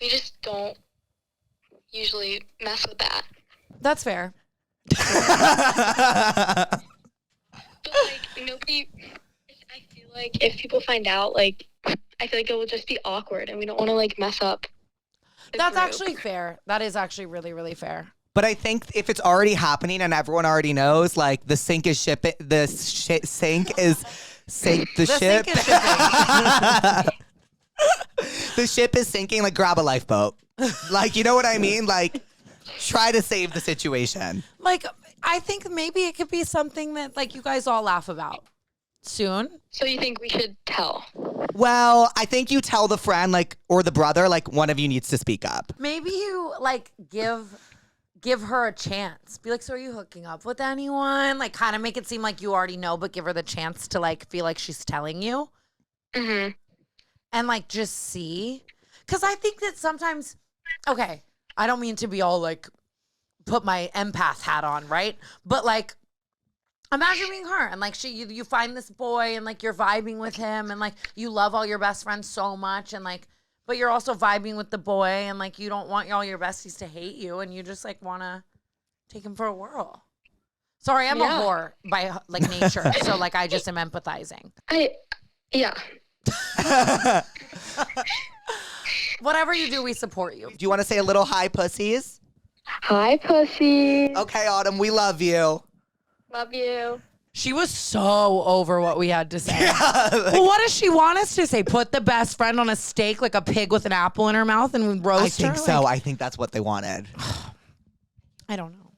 we just don't usually mess with that. That's fair. But like nobody. I feel like if people find out, like I feel like it will just be awkward, and we don't want to like mess up. That's group. actually fair. That is actually really, really fair. But I think if it's already happening and everyone already knows, like the sink is shipping, the sink is sink the ship. Sink is shipping. The ship is sinking. Like grab a lifeboat. Like you know what I mean? Like try to save the situation. Like I think maybe it could be something that like you guys all laugh about soon. So you think we should tell? Well, I think you tell the friend like or the brother like one of you needs to speak up. Maybe you like give her a chance. Be like, so are you hooking up with anyone? Like kind of make it seem like you already know, but give her the chance to like feel like she's telling you. Mm-hmm. And like just see. Cause I think that sometimes, okay, I don't mean to be all like put my empath hat on, right? But like imagine being her and like you find this boy and like you're vibing with him and like you love all your best friends so much and like but you're also vibing with the boy and like you don't want all your besties to hate you and you just like want to take him for a whirl. Sorry, I'm a whore by like nature, so like I just am empathizing. Yeah. Whatever you do, we support you. Do you want to say a little hi, pussies? Hi, pussy. Okay, Autumn, we love you. Love you. She was so over what we had to say. Well, what does she want us to say? Put the best friend on a steak like a pig with an apple in her mouth and roast her? I think so. I think that's what they wanted. I don't know.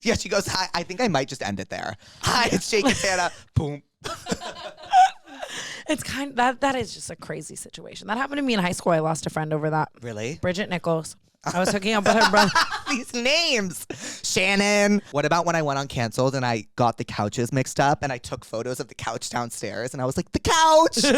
Yeah, she goes, hi. I think I might just end it there. Hi, it's Jake and Tana. Boom. It's that is just a crazy situation. That happened to me in high school. I lost a friend over that. Really? Bridget Nichols. I was hooking up with her brother. These names. Shannon. What about when I went on Canceled and I got the couches mixed up and I took photos of the couch downstairs and I was like, the couch. And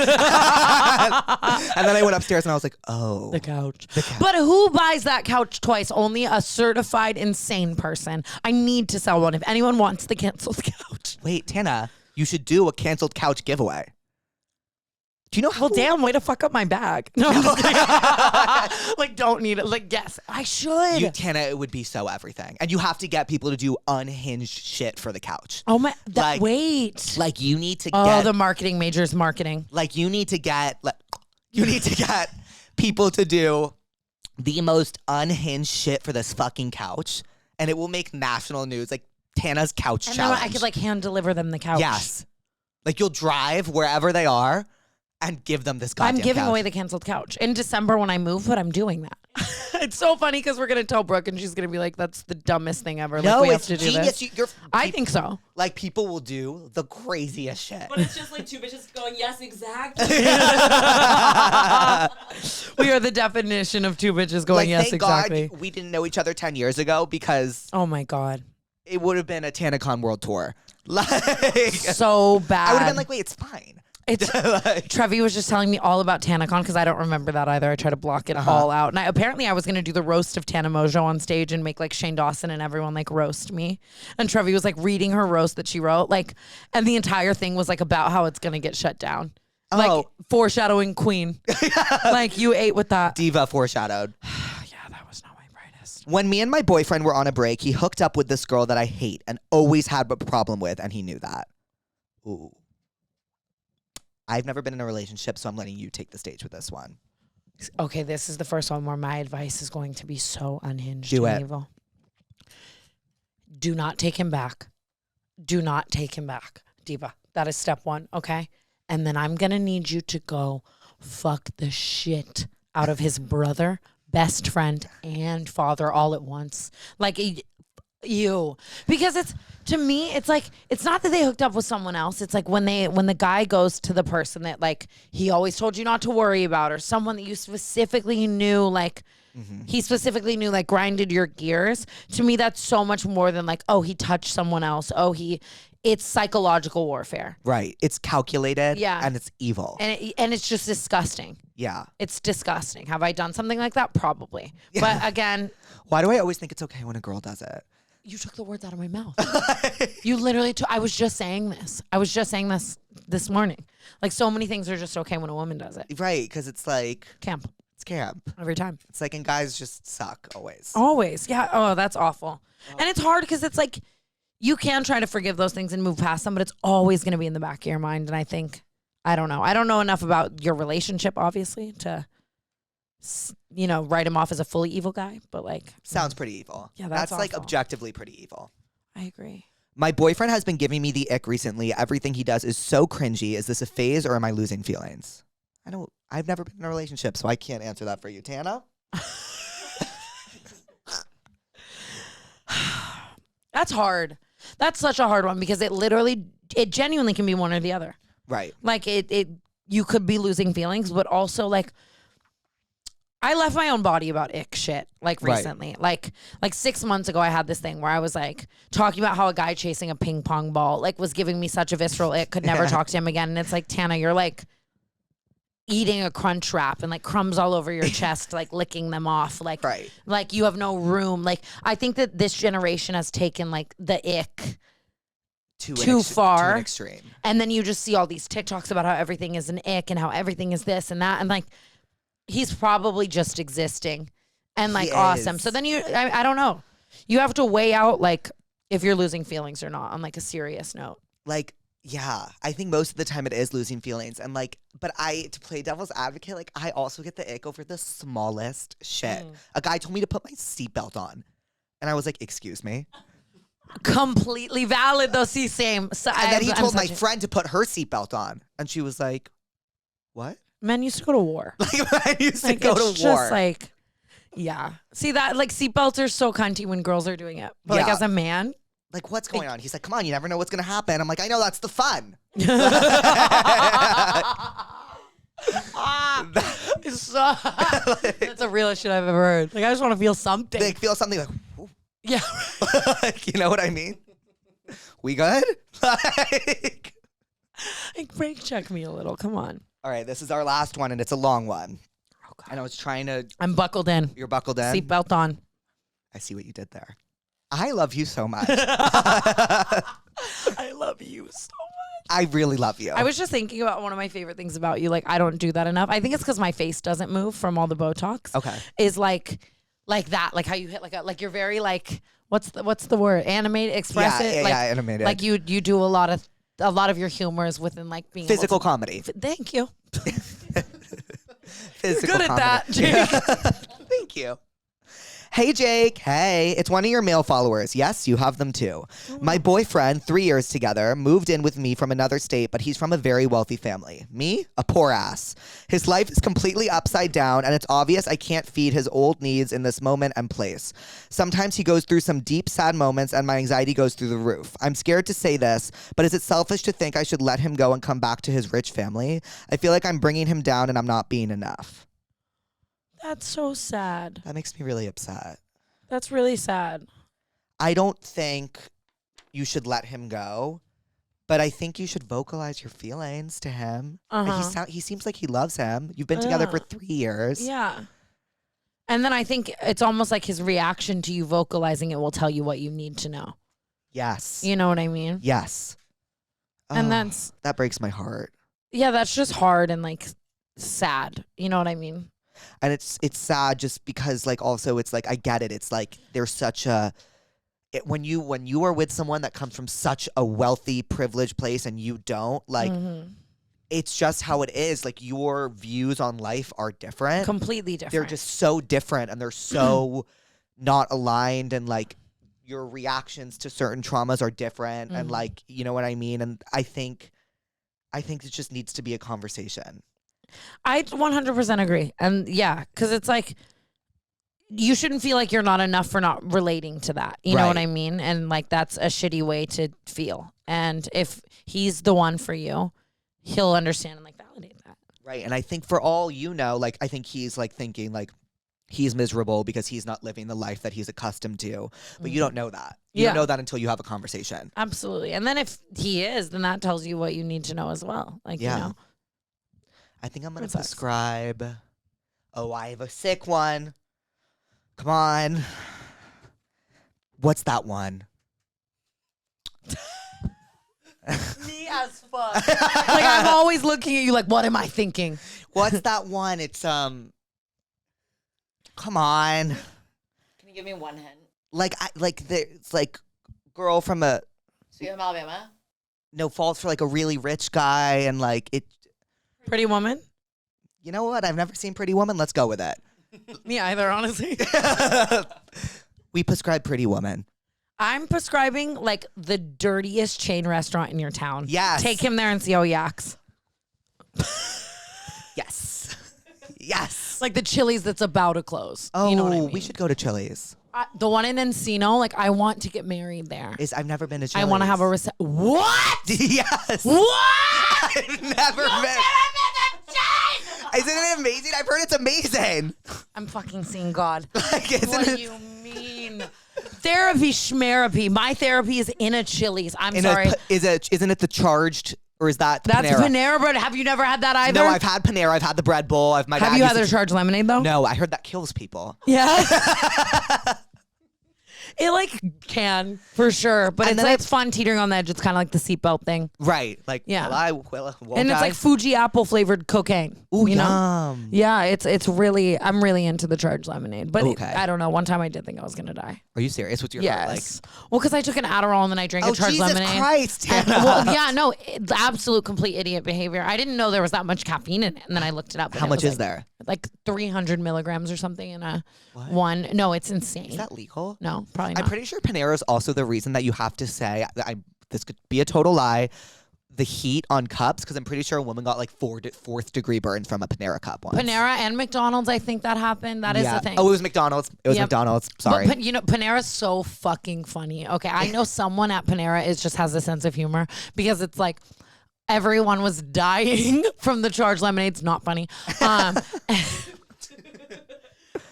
then I went upstairs and I was like, oh. The couch. But who buys that couch twice? Only a certified insane person. I need to sell one if anyone wants the Canceled couch. Wait, Tana, you should do a Canceled couch giveaway. Do you know how? Well, damn, way to fuck up my bag. No, I'm just kidding. Like, don't need it. Like, yes, I should. Tana, it would be so everything. And you have to get people to do unhinged shit for the couch. Oh my, Like- wait. Like you need to Oh, get the marketing major's marketing. like you need to get people to do the most unhinged shit for this fucking couch and it will make national news like Tana's couch And then challenge. I could like hand deliver them the couch. Yes. Like you'll drive wherever they are and give them this goddamn I'm giving couch. away the Canceled couch in December when I move, but I'm doing that. It's so funny because we're gonna tell Brooke and she's gonna be like, "That's the dumbest thing ever." No, like, we it's have to do genius. this. I think so. Like people will do the craziest shit. But it's just like two bitches going, yes, exactly. We are the definition of two bitches going, Like, yes, thank exactly. God we didn't know each other 10 years ago because Oh my God. it would have been a TanaCon world tour. Like So bad. I would have been like, wait, it's fine. It's Like- Trevi was just telling me all about TanaCon because I don't remember that either. I try to block it all out. And apparently I was going to do the roast of Tana Mongeau on stage and make like Shane Dawson and everyone like roast me. And Trevi was like reading her roast that she wrote, like, and the entire thing was like about how it's going to get shut down. Like Oh. foreshadowing Queen. Like you ate with that. Diva foreshadowed. Yeah, that was not my brightest. When me and my boyfriend were on a break, he hooked up with this girl that I hate and always had a problem with, and he knew that. Ooh. I've never been in a relationship, so I'm letting you take the stage with this one. Okay, this is the first one where my advice is going to be so unhinged Do and it. evil. Do not take him back. Do not take him back, Diva. That is step one, okay? And then I'm going to need you to go fuck the shit out of his brother, best friend, and father all at once. Like, you. Because it's, to me, it's like, it's not that they hooked up with someone else. It's like when the guy goes to the person that like he always told you not to worry about, or someone that you specifically knew, like he specifically knew, like grinded your gears. To me, that's so much more than like, oh, he touched someone else. Oh, it's psychological warfare. Right. It's calculated Yeah. and it's evil. And it's just disgusting. Yeah. It's disgusting. Have I done something like that? Probably. But again, Why do I always think it's okay when a girl does it? you took the words out of my mouth. You literally took, I was just saying this. I was just saying this morning. Like so many things are just okay when a woman does it. Right, because it's like, Camp. It's camp. every time. It's like, and guys just suck always. Always. Yeah. Oh, that's awful. And it's hard because it's like you can try to forgive those things and move past them, but it's always going to be in the back of your mind. And I think, I don't know enough about your relationship, obviously, to, write him off as a fully evil guy. But like, Sounds pretty evil. Yeah, that's like awful. objectively pretty evil. I agree. My boyfriend has been giving me the ick recently. Everything he does is so cringy. Is this a phase or am I losing feelings? I've never been in a relationship, so I can't answer that for you. Tana? That's hard. That's such a hard one because it genuinely can be one or the other. Right. Like you could be losing feelings, but also like I left my own body about ick shit like recently. Right. Like 6 months ago I had this thing where I was like talking about how a guy chasing a ping pong ball like was giving me such a visceral ick, could never talk to him again. And it's like, Tana, you're like eating a crunch wrap and like crumbs all over your chest, like licking them off. Like, right. Like you have no room. Like I think that this generation has taken like the ick too far. To an extreme. And then you just see all these TikToks about how everything is an ick and how everything is this and that. And like, he's probably just existing and like awesome. So then I don't know. You have to weigh out like if you're losing feelings or not on like a serious note. Like, yeah, I think most of the time it is losing feelings. And like, but to play devil's advocate, like I also get the ick over the smallest shit. A guy told me to put my seatbelt on. And I was like, excuse me? Completely valid though, see, same. So and then he told my friend to put her seatbelt on. And she was like, what? Men used to go to war. Men used to go to war. Just like, yeah. See that, like seatbelts are so cunty when girls are doing it. But like as a man. Like, what's going on? He's like, come on, you never know what's going to happen. I'm like, I know, that's the fun. That's the realest shit I've ever heard. Like, I just want to feel something. Like, feel something like, ooh. Yeah. Like, you know what I mean? We good? Like, break check me a little. Come on. All right, this is our last one, and it's a long one. Oh, God. And I was trying to... I'm buckled in. You're buckled in? Seatbelt on. I see what you did there. I love you so much. I love you so much. I really love you. I was just thinking about one of my favorite things about you. Like, I don't do that enough. I think it's because my face doesn't move from all the Botox. Okay. Is like that. Like how you hit like you're very like, what's the word? Animated, express it. Like, animated. Like you do a lot of your humor is within like being physical comedy. Thank you. Physical Good comedy. at that, Jake. Thank you. Hey, Jake. Hey, it's one of your male followers. Yes, you have them too. My boyfriend, 3 years together, moved in with me from another state, but he's from a very wealthy family. Me, a poor ass. His life is completely upside down, and it's obvious I can't feed his old needs in this moment and place. Sometimes he goes through some deep, sad moments, and my anxiety goes through the roof. I'm scared to say this, but is it selfish to think I should let him go and come back to his rich family? I feel like I'm bringing him down, and I'm not being enough. That's so sad. That makes me really upset. That's really sad. I don't think you should let him go, but I think you should vocalize your feelings to him. He seems like he loves him. You've been together for 3 years. Yeah. And then I think it's almost like his reaction to you vocalizing it will tell you what you need to know. Yes. You know what I mean? Yes. And that breaks my heart. Yeah, that's just hard and like sad. You know what I mean? And it's sad just because like also it's like I get it. It's like there's such a when you are with someone that comes from such a wealthy, privileged place and you don't, like it's just how it is. Like your views on life are different. Completely different. They're just so different and they're so not aligned, and like your reactions to certain traumas are different and like, you know what I mean? And I think it just needs to be a conversation. I 100% agree. And yeah, because it's like, you shouldn't feel like you're not enough for not relating to that. You know what I mean? And like, that's a shitty way to feel. And if he's the one for you, he'll understand and like validate that. Right. And I think for all you know, like, I think he's like thinking like he's miserable because he's not living the life that he's accustomed to. But you don't know that. You don't know that until you have a conversation. Absolutely. And then if he is, then that tells you what you need to know as well. Like, you know. I think I'm going to prescribe. Oh, I have a sick one. Come on. What's that one? Me as fuck. Like, I'm always looking at you like, what am I thinking? What's that one? It's Come on. Can you give me one hint? It's like girl from a Sweet Home Alabama? no falls for like a really rich guy and like it. Pretty Woman? You know what? I've never seen Pretty Woman. Let's go with it. Me either, honestly. We prescribe Pretty Woman. I'm prescribing like the dirtiest chain restaurant in your town. Yes. Take him there and see how he acts. Yes. Yes. Like the Chili's that's about to close. Oh, You know what I mean? we should go to Chili's. The one in Encino, like I want to get married there. I've never been to Chili's. I want to have a What? Yes. What? I've never been. Isn't it amazing? I've heard it's amazing. I'm fucking seeing God. Like, What do you mean? Therapy schmerapy. My therapy is in a Chili's. I'm sorry. Isn't it the charged, or is that That's Panera? Panera bread. Have you never had that either? No, I've had Panera. I've had the bread bowl. Have you had their charged lemonade though? No, I heard that kills people. Yeah. It like can for sure, but And it's then it's fun teetering on the edge. It's kind of like the seatbelt thing, Right. Like, Yeah. won't and it's I? like Fuji apple flavored cocaine. Ooh, you know? yum. Yeah, it's really I'm really into the charged lemonade, but Okay. I don't know. One time I did think I was gonna die. Are you serious? What's your heart like? Yes. Well, because I took an Adderall and then I drank Oh, a charged Jesus lemonade. Christ, And- Tana. well, yeah, no, absolute complete idiot behavior. I didn't know there was that much caffeine in it, and then I looked it up. and How it much was is like, there? Like 300 milligrams or something in a one. No, it's insane. Is that legal? No, probably not. I'm pretty sure Panera is also the reason that you have to say, this could be a total lie, the heat on cups, because I'm pretty sure a woman got like fourth degree burns from a Panera cup once. Panera and McDonald's, I think that happened. That is Yeah. the thing. Oh, it was McDonald's. It was Yep. McDonald's. Sorry. But, Panera's so fucking funny. Okay, I know someone at Panera just has a sense of humor because it's like everyone was dying from the charged lemonade. It's not funny.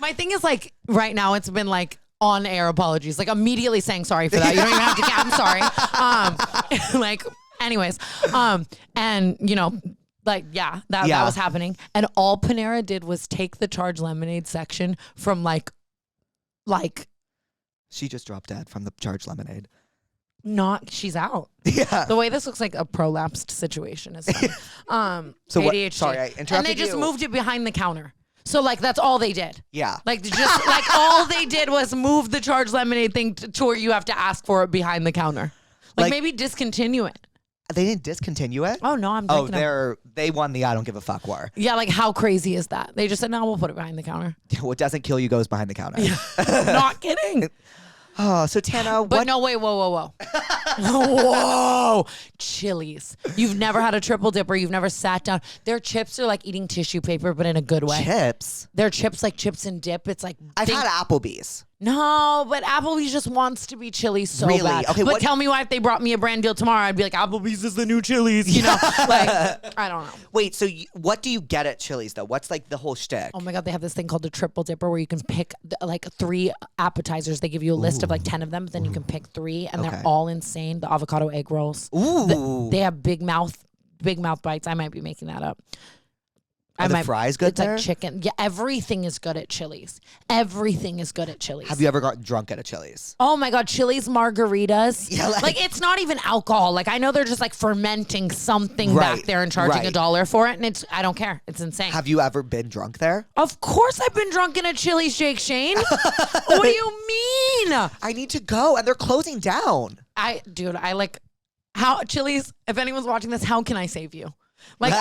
My thing is like right now it's been like on air apologies, like immediately saying sorry for that. You don't even have to. I'm sorry. Like, anyways, and that was happening, and all Panera did was take the charged lemonade section from like. She just dropped dead from the charged lemonade. She's out. Yeah. The way this looks like a prolapsed situation is fine. So what- ADHD. sorry, I interrupted And they just you. moved it behind the counter. So like that's all they did. Yeah. Like just like all they did was move the charged lemonade thing to where you have to ask for it behind the counter. Like maybe discontinue it. They didn't discontinue it? Oh no, I'm Oh, drinking them. they won the I don't give a fuck war. Yeah, like how crazy is that? They just said no, we'll put it behind the counter. What doesn't kill you goes behind the counter. Not kidding. Oh, so Tana, But what? no, wait, whoa. Whoa. Chili's. You've never had a triple dipper. You've never sat down. Their chips are like eating tissue paper, but in a good way. Chips? Their chips like chips and dip. It's like I've had Applebee's. No, but Applebee's just wants to be Chili's so Really? bad. Okay, but what- tell me why if they brought me a brand deal tomorrow, I'd be like, Applebee's is the new Chili's. You know, like I don't know. Wait, so what do you get at Chili's though? What's like the whole shtick? Oh my God, they have this thing called the triple dipper where you can pick like 3 appetizers. They give you a list of like 10 of them, but then you can pick 3, and Okay. they're all insane. The avocado egg rolls. Ooh. They have big mouth bites. I might be making that up. Are the fries good It's there? like chicken. Yeah, everything is good at Chili's. Everything is good at Chili's. Have you ever gotten drunk at a Chili's? Oh my God, Chili's margaritas. Yeah, like- it's not even alcohol. Like I know they're just like fermenting something Right, back there and charging right. $1 for it, and I don't care. It's insane. Have you ever been drunk there? Of course, I've been drunk in a Chili's, Jake Shane. What do you mean? I need to go, and they're closing down. I like how Chili's. If anyone's watching this, how can I save you? Like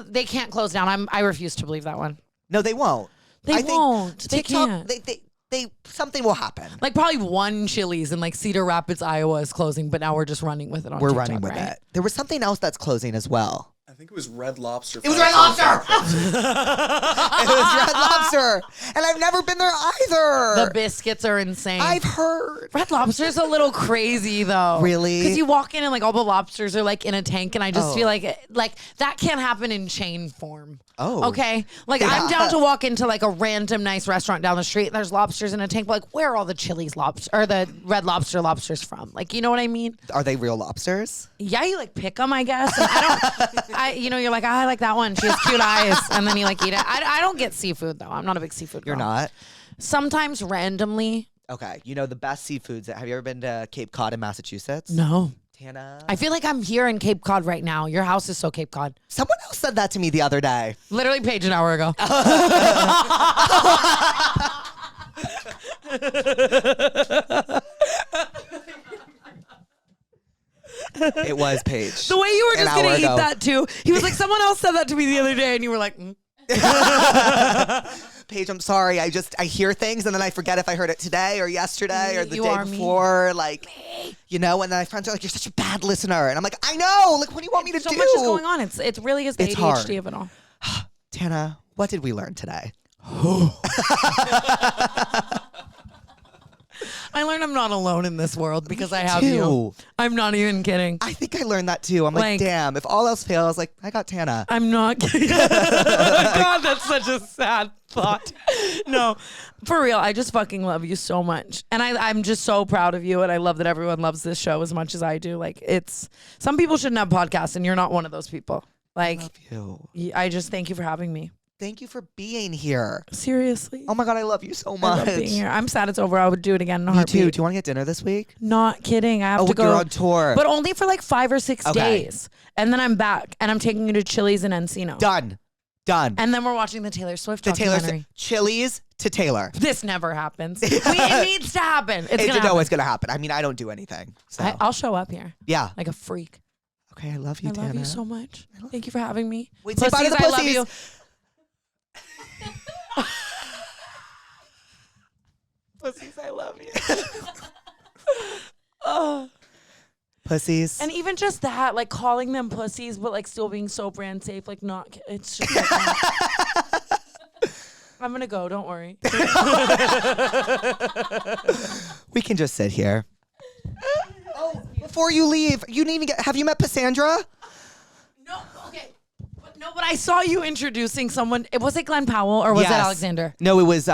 they can't close down. I refuse to believe that one. No, they won't. They I think won't. They TikTok, can't. they something will happen. Like probably one Chili's in like Cedar Rapids, Iowa is closing, but now we're just running with it on We're TikTok, running with right? it. There was something else that's closing as well. I think it was Red Lobster. It was Red Lobster. It was Red Lobster, and I've never been there either. The biscuits are insane. I've heard. Red Lobster's a little crazy though. Really? Because you walk in and like all the lobsters are like in a tank, and I just Oh. feel like that can't happen in chain form. Oh. Okay. Like I'm down to walk into like a random nice restaurant down the street and there's lobsters in a tank, but like where are all the Chili's lobster or the Red Lobster lobsters from? Like, you know what I mean? Are they real lobsters? Yeah, you like pick them, I guess. And you're like, I like that one. She has cute eyes, and then you like eat it. I don't get seafood though. I'm not a big seafood girl. You're not? Sometimes randomly. Okay. You know the best seafoods. Have you ever been to Cape Cod in Massachusetts? No. Tana. I feel like I'm here in Cape Cod right now. Your house is so Cape Cod. Someone else said that to me the other day. Literally Paige an hour ago. It was Paige. The way you were An just gonna hour eat ago. that too. He was like, someone else said that to me the other day, and you were like, Paige, I'm sorry. I hear things and then I forget if I heard it today or yesterday or the You day are me. before. Like, you know, and then my friends are like, you're such a bad listener. And I'm like, I know. Like, what do you want me to so do? much is going on. It really is the It's ADHD hard. of it all. Tana, what did we learn today? I learned I'm not alone in this world because I have too. you. I'm not even kidding. I think I learned that too. I'm like, Like- damn, if all else fails, like, I got Tana. I'm not kidding. God, that's such a sad thought. No, for real. I just fucking love you so much. And I'm just so proud of you. And I love that everyone loves this show as much as I do. Like, some people shouldn't have podcasts and you're not one of those people. Like, You. I just thank you for having me. Thank you for being here. Seriously. Oh my God, I love you so I much. love being here. I'm sad it's over. I would do it again in a Me heartbeat. too. Do you want to get dinner this week? Not kidding. I have Oh, to go. you're on tour. But only for like 5 or 6 Okay. days. And then I'm back and I'm taking you to Chili's in Encino. Done. And then we're watching the Taylor Swift The Taylor documentary. Chili's to Taylor. This never happens. It needs to happen. It's You gonna know happen. it's gonna happen. I mean, I don't do anything. So I'll show up here yeah. like a freak. Okay, I love you, I Tana. love you so much. Thank you for having me. Wait, say bye to the I love pussies. you. Pussies, I love you. Oh. Pussies. And even just that, like calling them pussies, but like still being so brand safe, like not. It's just. Like that. I'm gonna go. Don't worry. We can just sit here. Oh, before you leave, you didn't even get. Have you met Cassandra? No, okay. But I saw you introducing someone. Was it Glenn Powell or was it Yes. Alexander? No, it was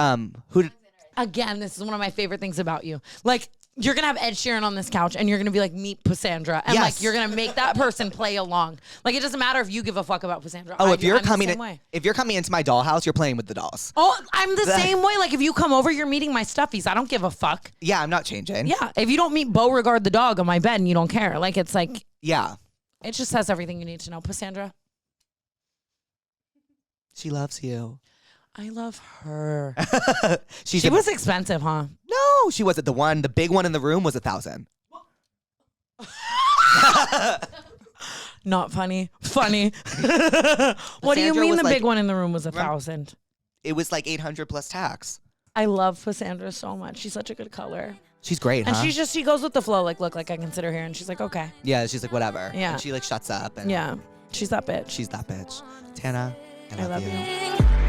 who? Again, this is one of my favorite things about you. Like, you're gonna have Ed Sheeran on this couch and you're gonna be like, meet Cassandra. And Yes. like you're gonna make that person play along. Like, it doesn't matter if you give a fuck about Cassandra. Oh, I'm if you're the coming same in, way. if you're coming into my dollhouse, you're playing with the dolls. Oh, I'm the same way. Like, if you come over, you're meeting my stuffies. I don't give a fuck. Yeah, I'm not changing. Yeah. If you don't meet Beauregard the dog on my bed and you don't care, like, it's like, Yeah. it just says everything you need to know. Cassandra, She loves you. I love her. She She was expensive, huh? No, she wasn't. The big one in the room was $1,000. Not funny. Funny. What do you Cassandra mean was the like- big one in the room was 1,000? It was like 800 plus tax. I love Cassandra so much. She's such a good color. She's great, And huh? she goes with the flow. Like, look, like I can sit her here. And she's like, okay. Yeah, she's like, whatever. Yeah. And she like shuts up. And Yeah. She's that bitch. she's that bitch. Tana, I love, I love you. you.